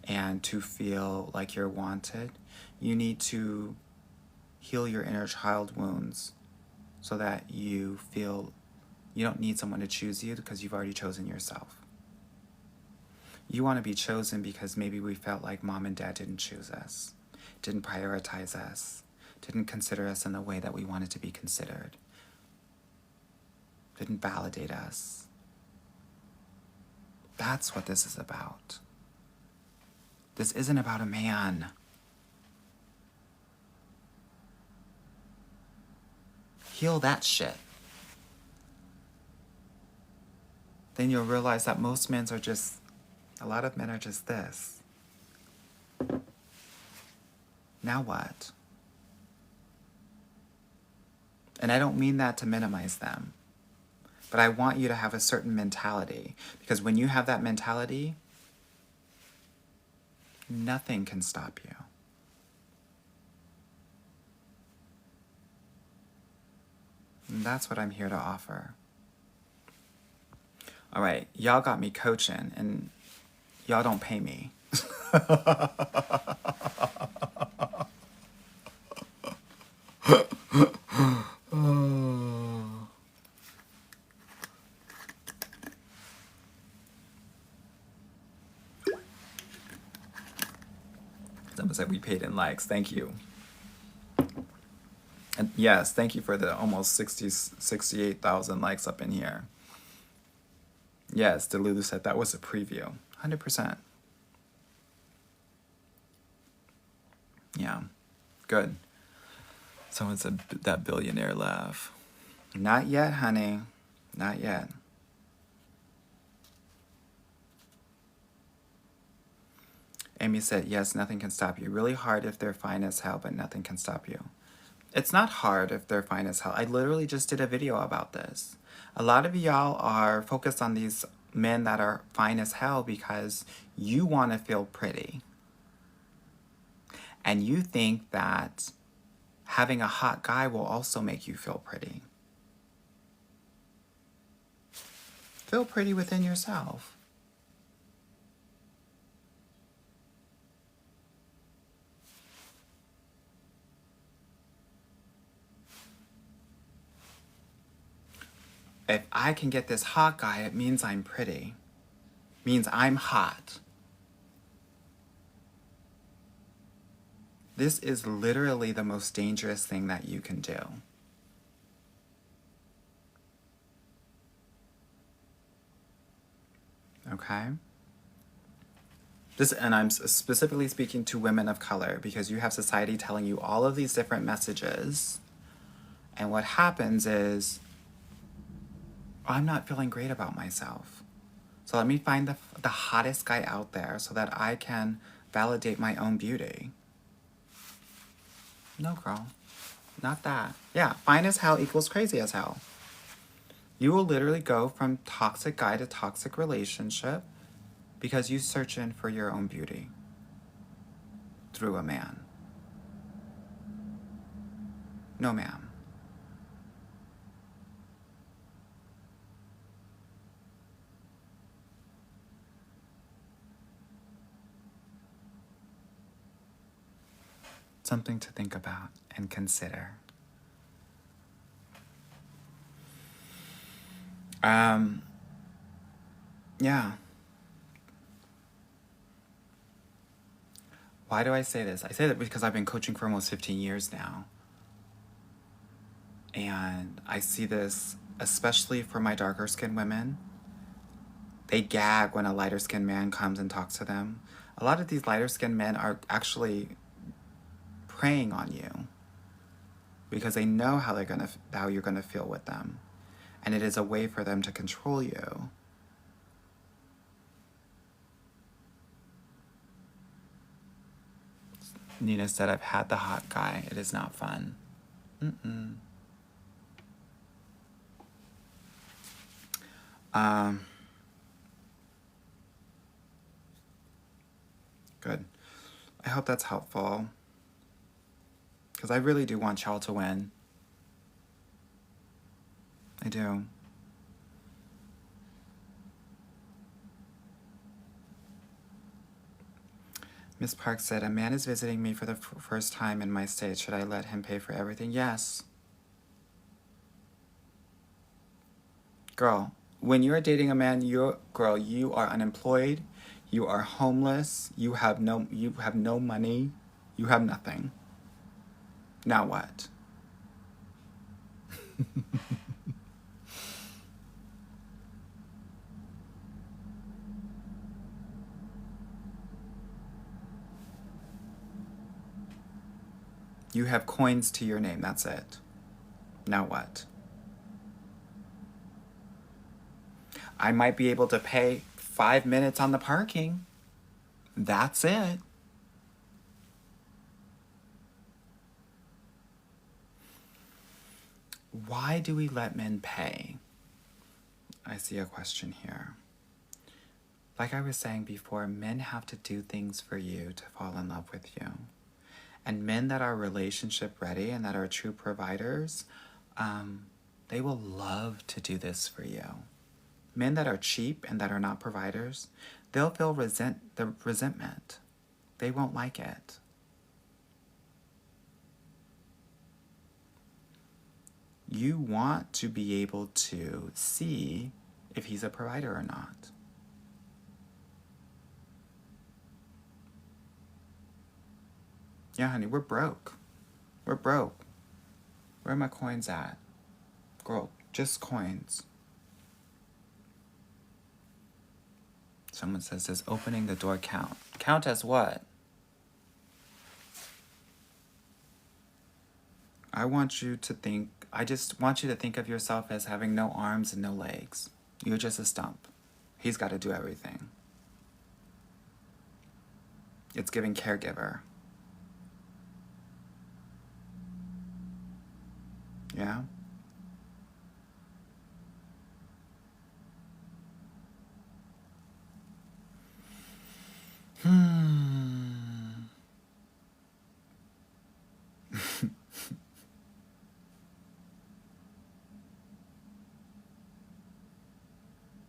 and to feel like you're wanted. You need to heal your inner child wounds so that you feel you don't need someone to choose you because you've already chosen yourself. You want to be chosen because maybe we felt like mom and dad didn't choose us, didn't prioritize us, didn't consider us in the way that we wanted to be considered, didn't validate us. That's what this is about. This isn't about a man. Heal that shit. Then you'll realize that most men are just, a lot of men are just this. Now what? And I don't mean that to minimize them, but I want you to have a certain mentality, because when you have that mentality, nothing can stop you. And that's what I'm here to offer. All right, y'all got me coaching, and y'all don't pay me. Someone said we paid in likes. Thank you. And yes, thank you for the almost 68,000 likes up in here. Yes, Delulu said that was a preview. 100%. Yeah, good. Someone said that billionaire laugh. Not yet, honey. Not yet. Amy said, yes, nothing can stop you. Really hard if they're fine as hell, but nothing can stop you. It's not hard if they're fine as hell. I literally just did a video about this. A lot of y'all are focused on these men that are fine as hell because you want to feel pretty. And you think that having a hot guy will also make you feel pretty. Feel pretty within yourself. If I can get this hot guy, it means I'm pretty. Means I'm hot. This is literally the most dangerous thing that you can do. Okay? And I'm specifically speaking to women of color because you have society telling you all of these different messages. And what happens is I'm not feeling great about myself. So let me find the hottest guy out there so that I can validate my own beauty. No, girl. Not that. Yeah, fine as hell equals crazy as hell. You will literally go from toxic guy to toxic relationship because you search in for your own beauty through a man. No, ma'am. Something to think about and consider. Yeah. Why do I say this? I say that because I've been coaching for almost 15 years now. And I see this, especially for my darker skinned women. They gag when a lighter skinned man comes and talks to them. A lot of these lighter skinned men are actually preying on you because they know how you're gonna feel with them. And it is a way for them to control you. Nina said, I've had the hot guy. It is not fun. Mm-mm. Good. I hope that's helpful. Because I really do want y'all to win. I do. Miss Park said, a man is visiting me for the first time in my state. Should I let him pay for everything? Yes. Girl, when you're dating a man, you are unemployed, you are homeless, you have no money, you have nothing. Now what? You have coins to your name, that's it. Now what? I might be able to pay 5 minutes on the parking. That's it. Why do we let men pay? I see a question here. Like I was saying before, men have to do things for you to fall in love with you. And men that are relationship ready and that are true providers, they will love to do this for you. Men that are cheap and that are not providers, they'll feel resentment. They won't like it. You want to be able to see if he's a provider or not. Yeah, honey, we're broke. We're broke. Where are my coins at? Girl, just coins. Someone says, does opening the door count? Count as what? I just want you to think of yourself as having no arms and no legs. You're just a stump. He's got to do everything. It's giving caregiver. Yeah?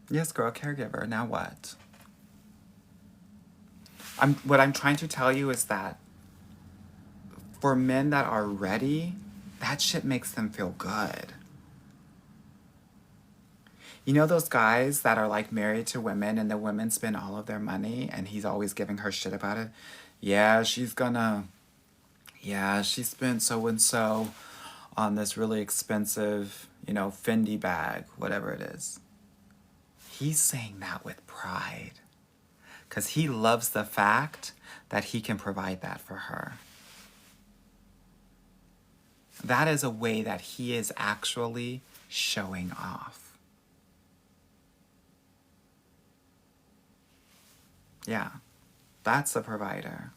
Yes, girl, caregiver. Now what? What I'm trying to tell you is that for men that are ready, that shit makes them feel good. You know those guys that are like married to women and the women spend all of their money and he's always giving her shit about it? Yeah, she spent so and so on this really expensive, Fendi bag, whatever it is. He's saying that with pride because he loves the fact that he can provide that for her. That is a way that he is actually showing off. Yeah, that's the provider.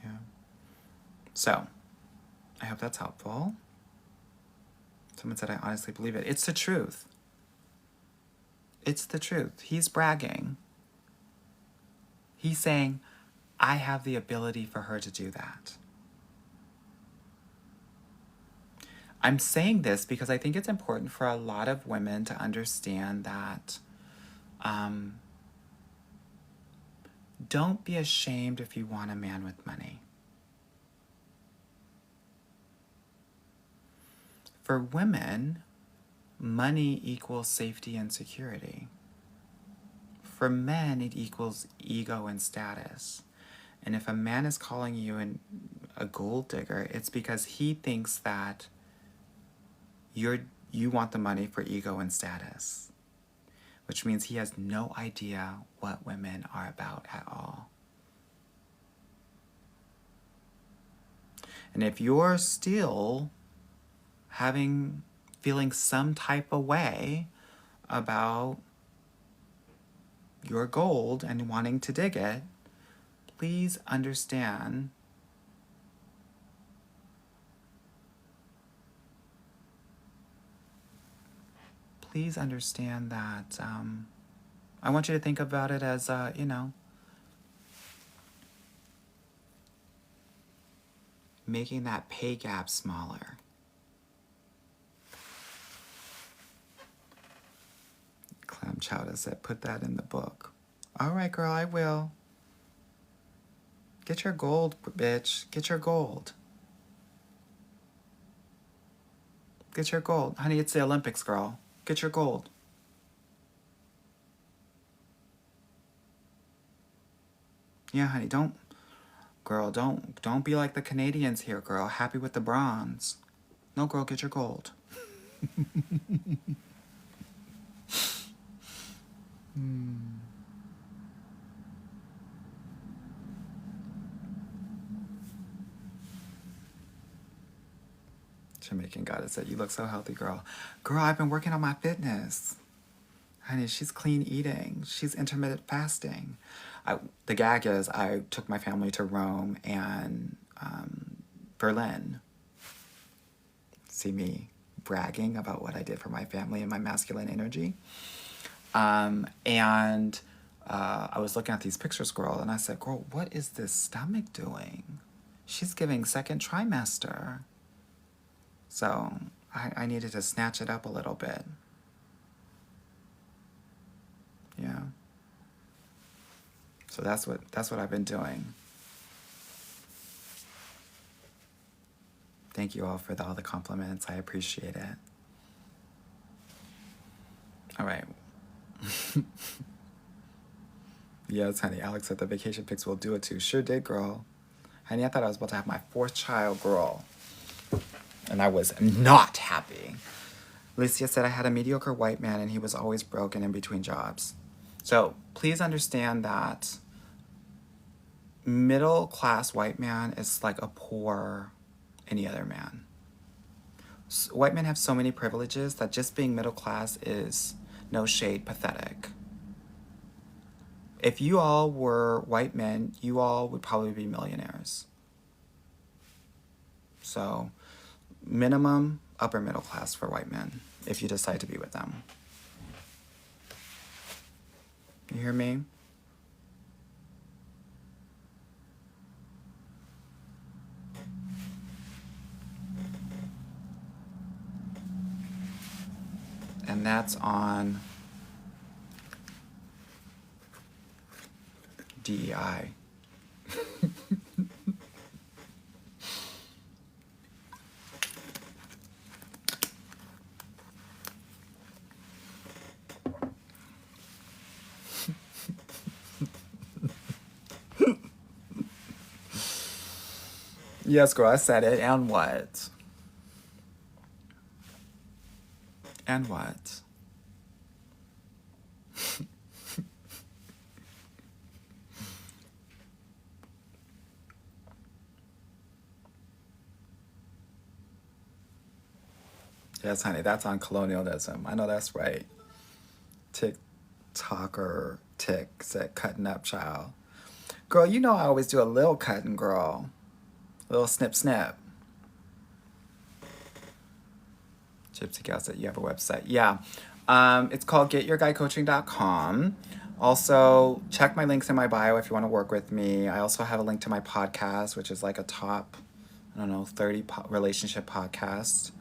Yeah. So, I hope that's helpful. Someone said, I honestly believe it. It's the truth. It's the truth. He's bragging. He's saying, I have the ability for her to do that. I'm saying this because I think it's important for a lot of women to understand that don't be ashamed if you want a man with money. For women, money equals safety and security. For men, it equals ego and status. And if a man is calling you a gold digger, it's because he thinks that you want the money for ego and status, which means he has no idea what women are about at all. And if you're still feeling some type of way about your gold and wanting to dig it, please understand that I want you to think about it as, making that pay gap smaller. Clam Chowder said, put that in the book. All right, girl, I will. Get your gold, bitch. Get your gold. Get your gold. Honey, it's the Olympics, girl. Get your gold. Yeah, honey, don't be like the Canadians here, girl. Happy with the bronze. No, girl, get your gold. Jamaican goddess said, you look so healthy, girl. Girl, I've been working on my fitness. Honey, she's clean eating. She's intermittent fasting. The gag is I took my family to Rome and Berlin. See me bragging about what I did for my family and my masculine energy. I was looking at these pictures, girl, and I said, girl, what is this stomach doing? She's giving second trimester. So I needed to snatch it up a little bit. Yeah. So that's what I've been doing. Thank you all for all the compliments. I appreciate it. All right. Yes, honey. Alex said the vacation pics will do it too. Sure did, girl. Honey, I thought I was about to have my 4th child, girl. And I was not happy. Alicia said I had a mediocre white man and he was always broken in between jobs. So please understand that middle class white man is like a poor any other man. White men have so many privileges that just being middle class is, no shade, pathetic. If you all were white men, you all would probably be millionaires. So minimum upper middle class for white men if you decide to be with them. You hear me? And that's on DEI. Yes, girl, I said it. And what? And what? Yes, honey, that's on colonialism. I know that's right. TikToker Tick said cutting up, child. Girl, you know I always do a little cutting, girl. A little snip snip. Gypsy Gal said you have a website. Yeah. It's called getyourguycoaching.com. Also, check my links in my bio if you want to work with me. I also have a link to my podcast, which is like a top, I don't know, 30 relationship podcast.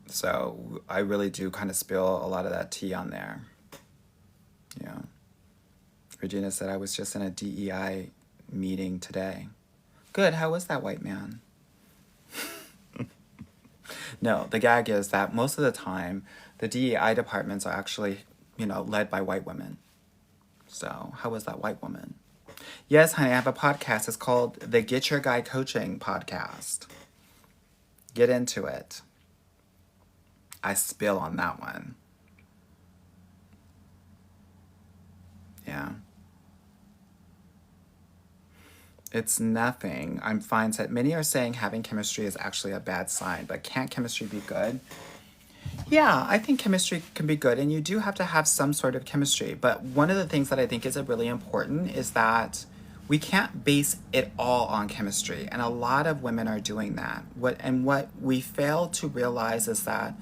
So I really do kind of spill a lot of that tea on there. Yeah. Regina said I was just in a DEI meeting today. Good. How was that, white man? No, the gag is that most of the time, the DEI departments are actually, led by white women. So how was that white woman? Yes, honey, I have a podcast. It's called the Get Your Guy Coaching Podcast. Get into it. I spill on that one. Yeah. It's nothing. I'm fine. Said many are saying having chemistry is actually a bad sign, but can't chemistry be good? Yeah, I think chemistry can be good, and you do have to have some sort of chemistry. But one of the things that I think is really important is that we can't base it all on chemistry, and a lot of women are doing that. What we fail to realize is that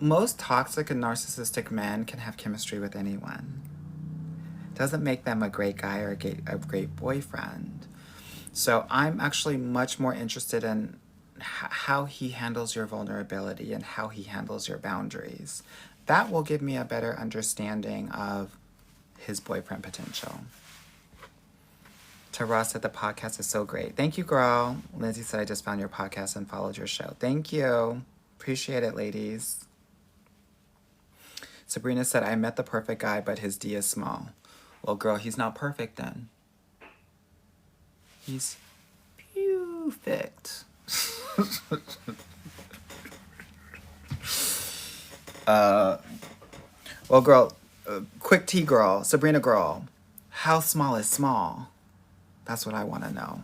most toxic and narcissistic men can have chemistry with anyone. Doesn't make them a great guy or a great boyfriend. So I'm actually much more interested in how he handles your vulnerability and how he handles your boundaries. That will give me a better understanding of his boyfriend potential. Tara said the podcast is so great. Thank you, girl. Lindsay said I just found your podcast and followed your show. Thank you. Appreciate it, ladies. Sabrina said I met the perfect guy, but his D is small. Well, girl, he's not perfect then. He's perfect. Well, girl, quick tea girl, Sabrina girl, how small is small? That's what I want to know.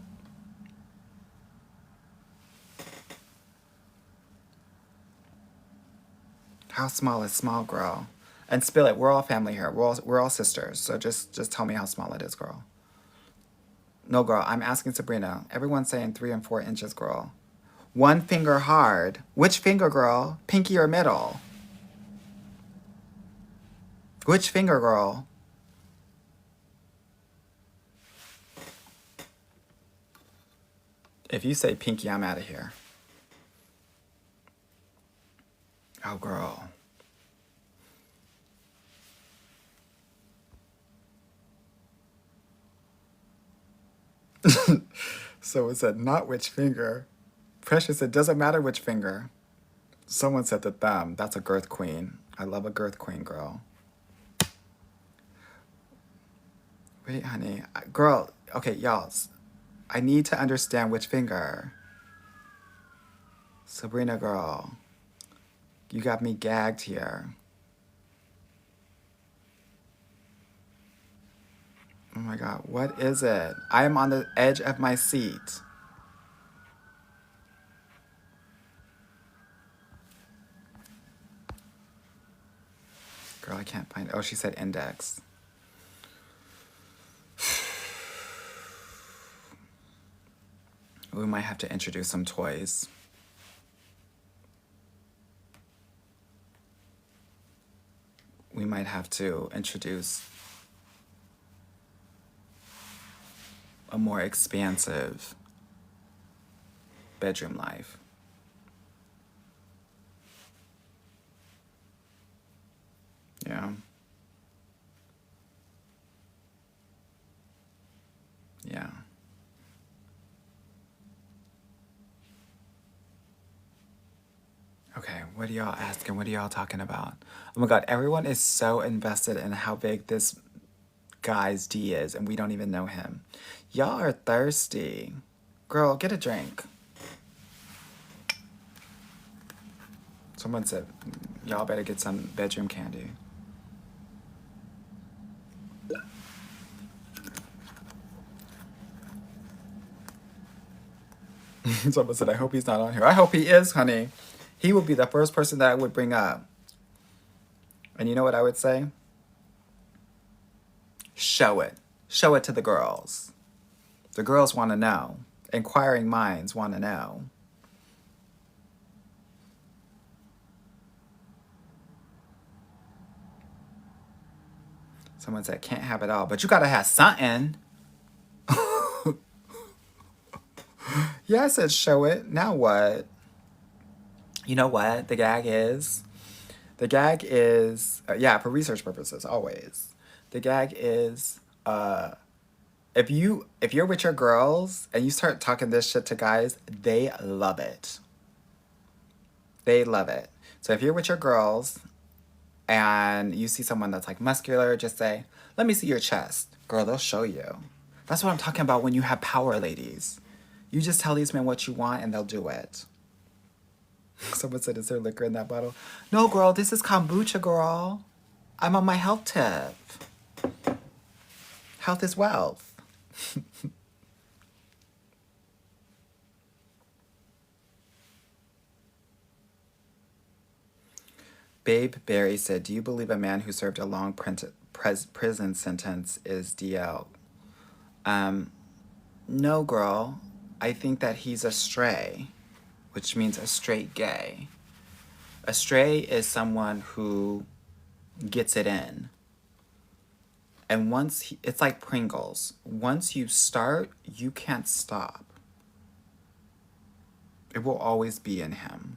How small is small, girl? And spill it. We're all family here. We're all sisters. So just tell me how small it is, girl. No, girl. I'm asking Sabrina. Everyone's saying 3 and 4 inches, girl. 1 finger hard. Which finger, girl? Pinky or middle? Which finger, girl? If you say pinky, I'm out of here. Oh, girl. So it said, not which finger. Precious said, doesn't matter which finger. Someone said the thumb. That's a girth queen. I love a girth queen, girl. Wait, honey. Girl, okay, y'all. I need to understand which finger. Sabrina, girl. You got me gagged here. Oh my God, what is it? I am on the edge of my seat. Girl, I can't find it. Oh, she said index. We might have to introduce some toys. We might have to introduce a more expansive bedroom life. Yeah. Yeah. Okay, what are y'all asking? What are y'all talking about? Oh my God, everyone is so invested in how big this guy's D is, and we don't even know him. Y'all are thirsty. Girl, get a drink. Someone said, y'all better get some bedroom candy. Someone said, I hope he's not on here. I hope he is, honey. He would be the first person that I would bring up. And you know what I would say? Show it. Show it to the girls. The girls want to know. Inquiring minds want to know. Someone said, can't have it all, but you gotta have something. Yeah, I said show it. Now what? You know what? The gag is, yeah, for research purposes, always. The gag is, if you're with your girls and you start talking this shit to guys, they love it. They love it. So if you're with your girls and you see someone that's like muscular, just say, let me see your chest. Girl, they'll show you. That's what I'm talking about when you have power, ladies. You just tell these men what you want and they'll do it. Someone said, is there liquor in that bottle? No, girl, this is kombucha, girl. I'm on my health tip. Health is wealth. Babe Barry said, do you believe a man who served a long prison sentence is DL? No, girl. I think that he's a stray, which means a straight gay. A stray is someone who gets it in. And it's like Pringles. Once you start, you can't stop. It will always be in him.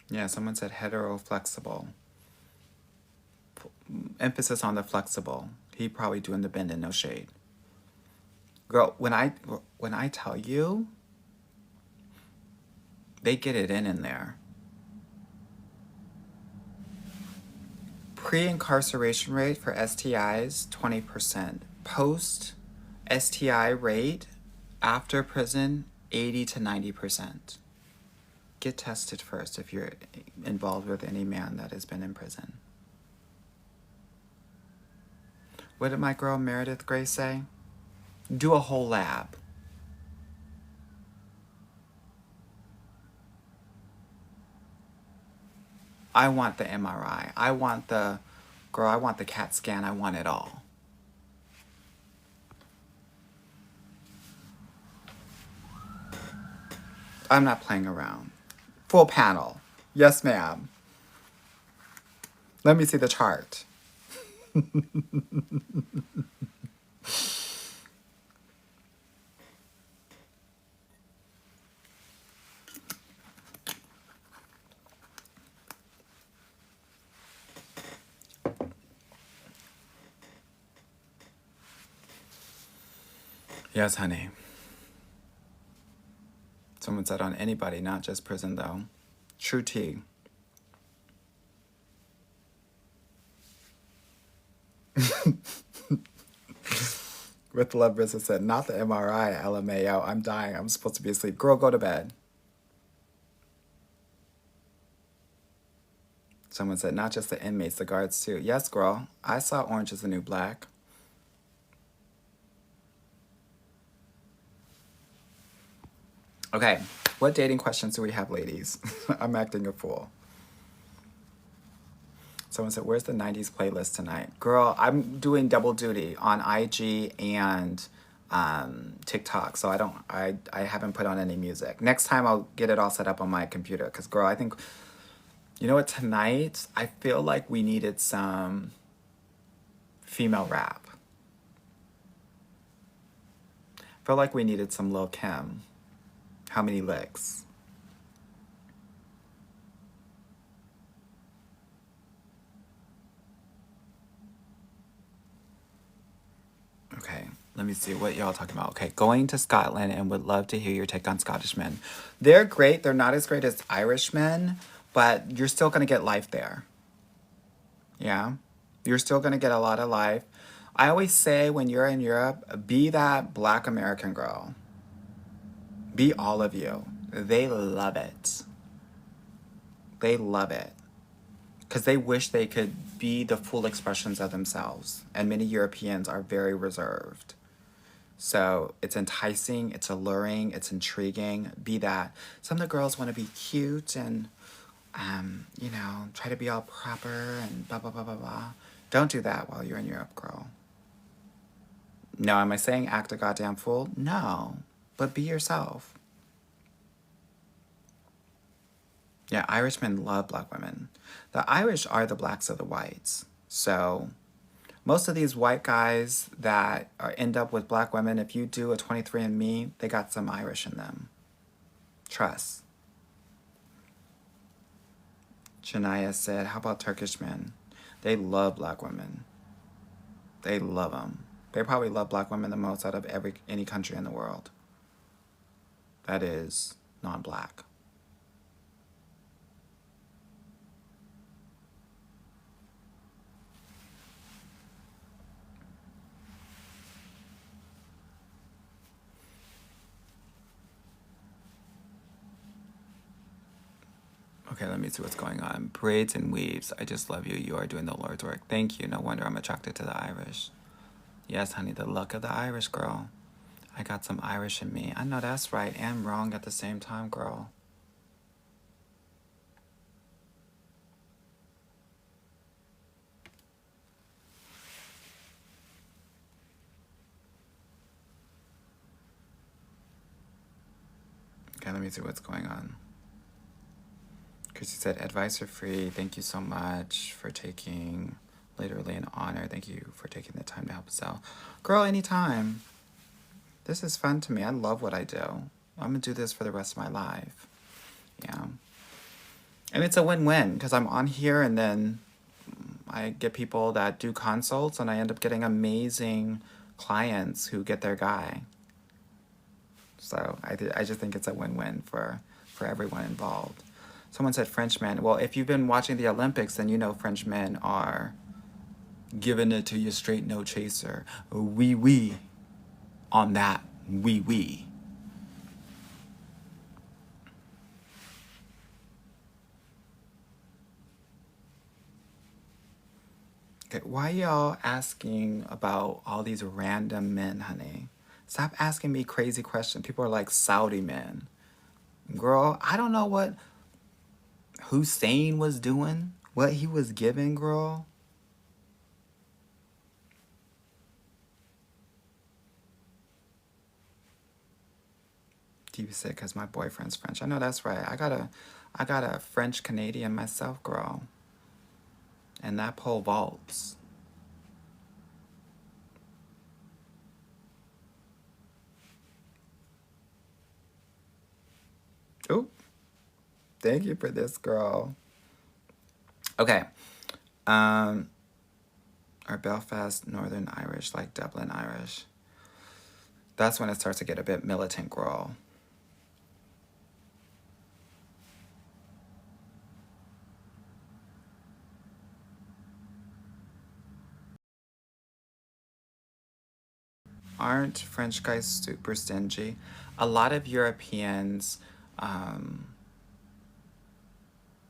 Yeah, someone said hetero flexible. Emphasis on the flexible. He probably doing the bend and no shade. Girl, when I tell you, they get it in there. Pre-incarceration rate for STIs, 20%. Post-STI rate after prison, 80 to 90%. Get tested first if you're involved with any man that has been in prison. What did my girl Meredith Gray say? Do a whole lab. I want the MRI. I want the CAT scan. I want it all. I'm not playing around. Full panel. Yes, ma'am. Let me see the chart. Yes, honey. Someone said on anybody, not just prison, though. True tea. With love, Rissa said, not the MRI, LMAO. I'm dying. I'm supposed to be asleep. Girl, go to bed. Someone said, not just the inmates, the guards too. Yes, girl. I saw Orange is the New Black. Okay, what dating questions do we have, ladies? I'm acting a fool. Someone said, where's the 90s playlist tonight? Girl, I'm doing double duty on IG and TikTok, so I haven't put on any music. Next time I'll get it all set up on my computer, because girl, I think, you know what, tonight, I feel like we needed some female rap. I feel like we needed some Lil' Kim. How many licks? Okay, let me see what y'all talking about. Okay, going to Scotland and would love to hear your take on Scottish men. They're great. They're not as great as Irish men, but you're still going to get life there. Yeah? You're still going to get a lot of life. I always say when you're in Europe, be that Black American girl. Be all of you. They love it. They love it because they wish they could be the full expressions of themselves. And many Europeans are very reserved. So it's enticing, it's alluring, it's intriguing. Be that. Some of the girls want to be cute and, try to be all proper and blah, blah, blah, blah, blah. Don't do that while you're in Europe, girl. No, am I saying act a goddamn fool? No, but be yourself. Yeah, Irishmen love black women. The Irish are the blacks of the whites. So most of these white guys that end up with black women, if you do a 23andMe, they got some Irish in them. Trust. Shania said, how about Turkish men? They love black women. They love them. They probably love black women the most out of any country in the world that is non-black. Okay, let me see what's going on. Braids and weaves. I just love you. You are doing the Lord's work. Thank you. No wonder I'm attracted to the Irish. Yes, honey, the luck of the Irish, girl. I got some Irish in me. I know that's right and wrong at the same time, girl. Okay, let me see what's going on. Chrissy said, advice for free. Thank you so much for taking, literally an honor. Thank you for taking the time to help us out. Girl, anytime. This is fun to me. I love what I do. I'm going to do this for the rest of my life. Yeah. And it's a win-win because I'm on here and then I get people that do consults and I end up getting amazing clients who get their guy. So I just think it's a win-win for everyone involved. Someone said French men. Well, if you've been watching the Olympics, then you know French men are giving it to you straight, no chaser. Oui. On that, oui. Okay, why y'all asking about all these random men, honey? Stop asking me crazy questions. People are like Saudi men. Girl, I don't know what Hussein was doing, what he was giving, girl. You said because my boyfriend's French. I know that's right. I got a French Canadian myself, girl. And that pole vaults. Oop. Thank you for this, girl. Okay. Are Belfast Northern Irish like Dublin Irish? That's when it starts to get a bit militant, girl. Aren't French guys super stingy? A lot of Europeans,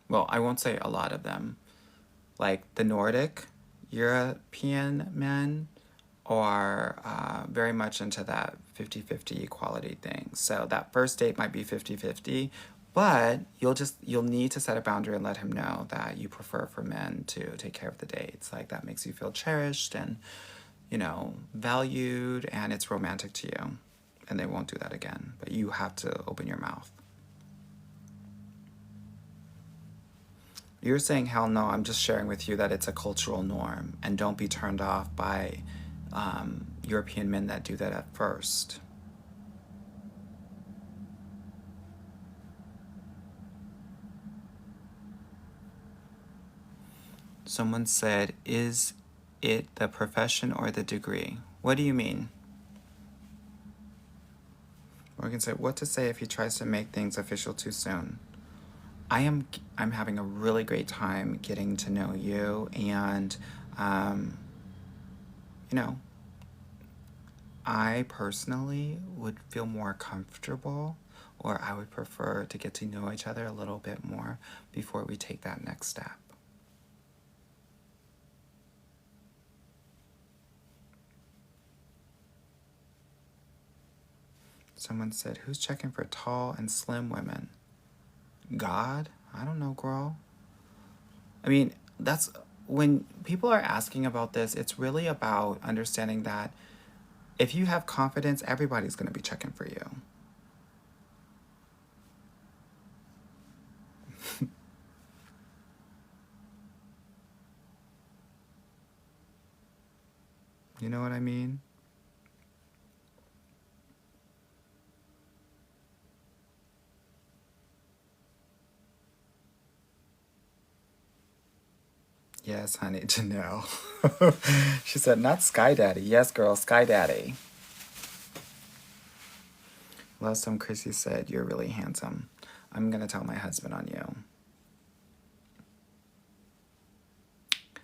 well, I won't say a lot of them, like the Nordic European men are very much into that 50-50 equality thing. So that first date might be 50-50, but you'll need to set a boundary and let him know that you prefer for men to take care of the dates. Like that makes you feel cherished and, valued, and it's romantic to you. And they won't do that again, but you have to open your mouth. You're saying, hell no, I'm just sharing with you that it's a cultural norm, and don't be turned off by European men that do that at first. Someone said, is it the profession or the degree? What do you mean? Morgan said, what to say if he tries to make things official too soon? I'm having a really great time getting to know you, and I personally would feel more comfortable or I would prefer to get to know each other a little bit more before we take that next step. Someone said, who's checking for tall and slim women? God? I don't know, girl. I mean, that's when people are asking about this, it's really about understanding that if you have confidence, everybody's going to be checking for you. You know what I mean? Yes, honey, Janelle. She said, not Sky Daddy. Yes, girl, Sky Daddy. Last time Chrissy said, you're really handsome. I'm going to tell my husband on you.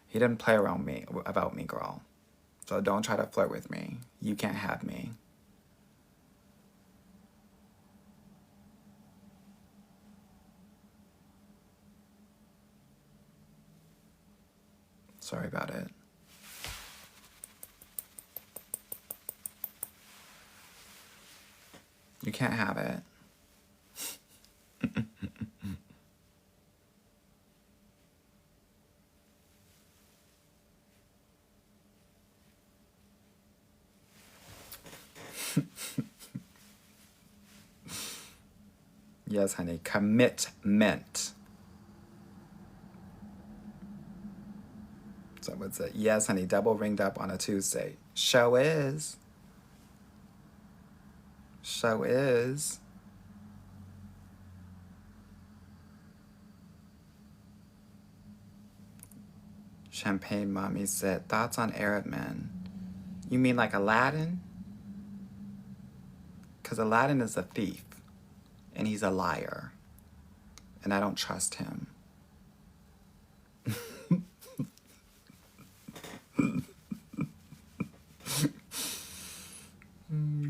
He didn't play around me about me, girl. So don't try to flirt with me. You can't have me. Sorry about it. You can't have it. Yes, honey. Commitment. Someone said, yes, honey. Double ringed up on a Tuesday. Show is. Show is. Champagne Mommy said, thoughts on Arab men? You mean like Aladdin? Because Aladdin is a thief. And he's a liar. And I don't trust him.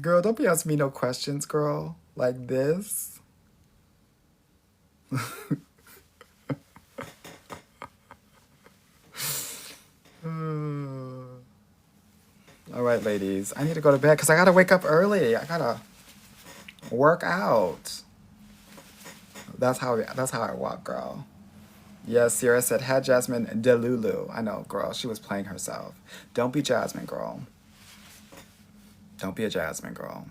Girl, don't be asking me no questions, girl. Like this. All right, ladies. I need to go to bed because I got to wake up early. I got to work out. That's how I walk, girl. Yes, Sierra said, had Jasmine Delulu. I know, girl. She was playing herself. Don't be Jasmine, girl. Don't be a Jasmine, girl.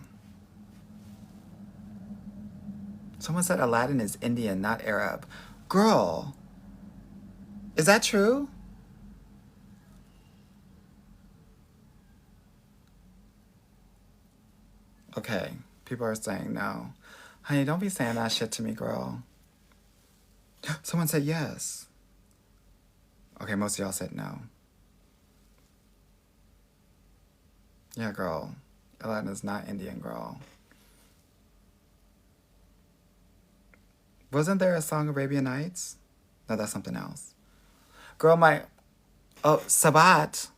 Someone said Aladdin is Indian, not Arab. Girl, is that true? Okay, people are saying no. Honey, don't be saying that shit to me, girl. Someone said yes. Okay, most of y'all said no. Yeah, girl. Aladdin is not Indian, girl. Wasn't there a song Arabian Nights? No, that's something else. Girl, Sabat.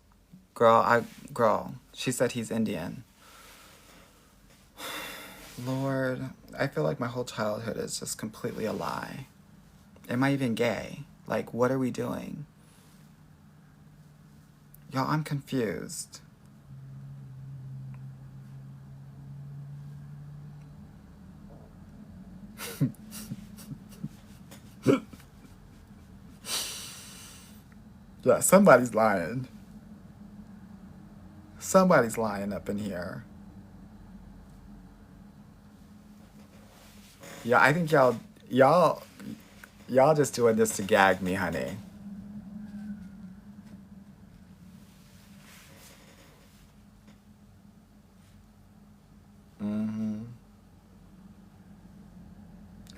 Girl, she said he's Indian. Lord, I feel like my whole childhood is just completely a lie. Am I even gay? Like, what are we doing? Y'all, I'm confused. Yeah, somebody's lying. Somebody's lying up in here. Yeah, I think y'all just doing this to gag me, honey. Mm-hmm.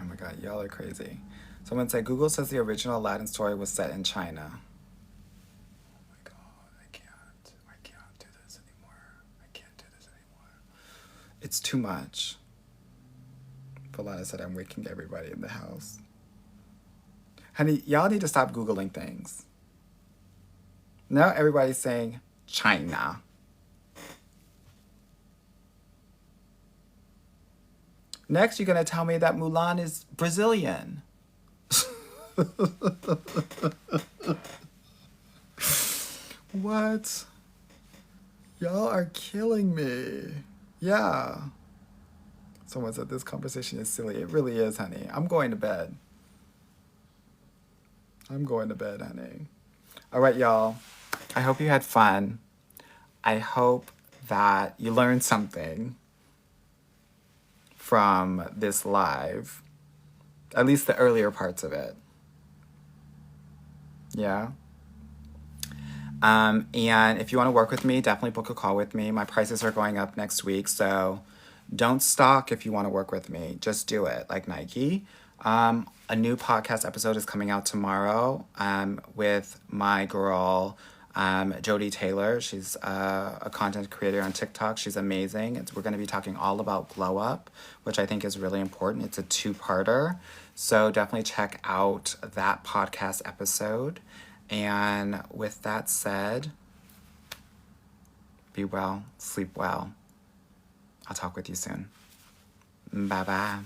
Oh my God, y'all are crazy. Someone said, Google says the original Aladdin story was set in China. Oh my God, I can't do this anymore. I can't do this anymore. It's too much. Falana said, I'm waking everybody in the house. Honey, y'all need to stop Googling things. Now everybody's saying China. Next, you're gonna tell me that Mulan is Brazilian. What? Y'all are killing me. Yeah. Someone said this conversation is silly. It really is, honey. I'm going to bed. I'm going to bed, honey. All right, y'all. I hope you had fun. I hope that you learned something from this live, at least the earlier parts of it. Yeah. And if you want to work with me, definitely book a call with me. My prices are going up next week, so don't stalk if you want to work with me. Just do it, like Nike. A new podcast episode is coming out tomorrow with my girl, Jodie Taylor. She's a content creator on TikTok. She's amazing. We're going to be talking all about glow up, which I think is really important. It's a two-parter. So definitely check out that podcast episode. And with that said, be well, sleep well. I'll talk with you soon. Bye-bye.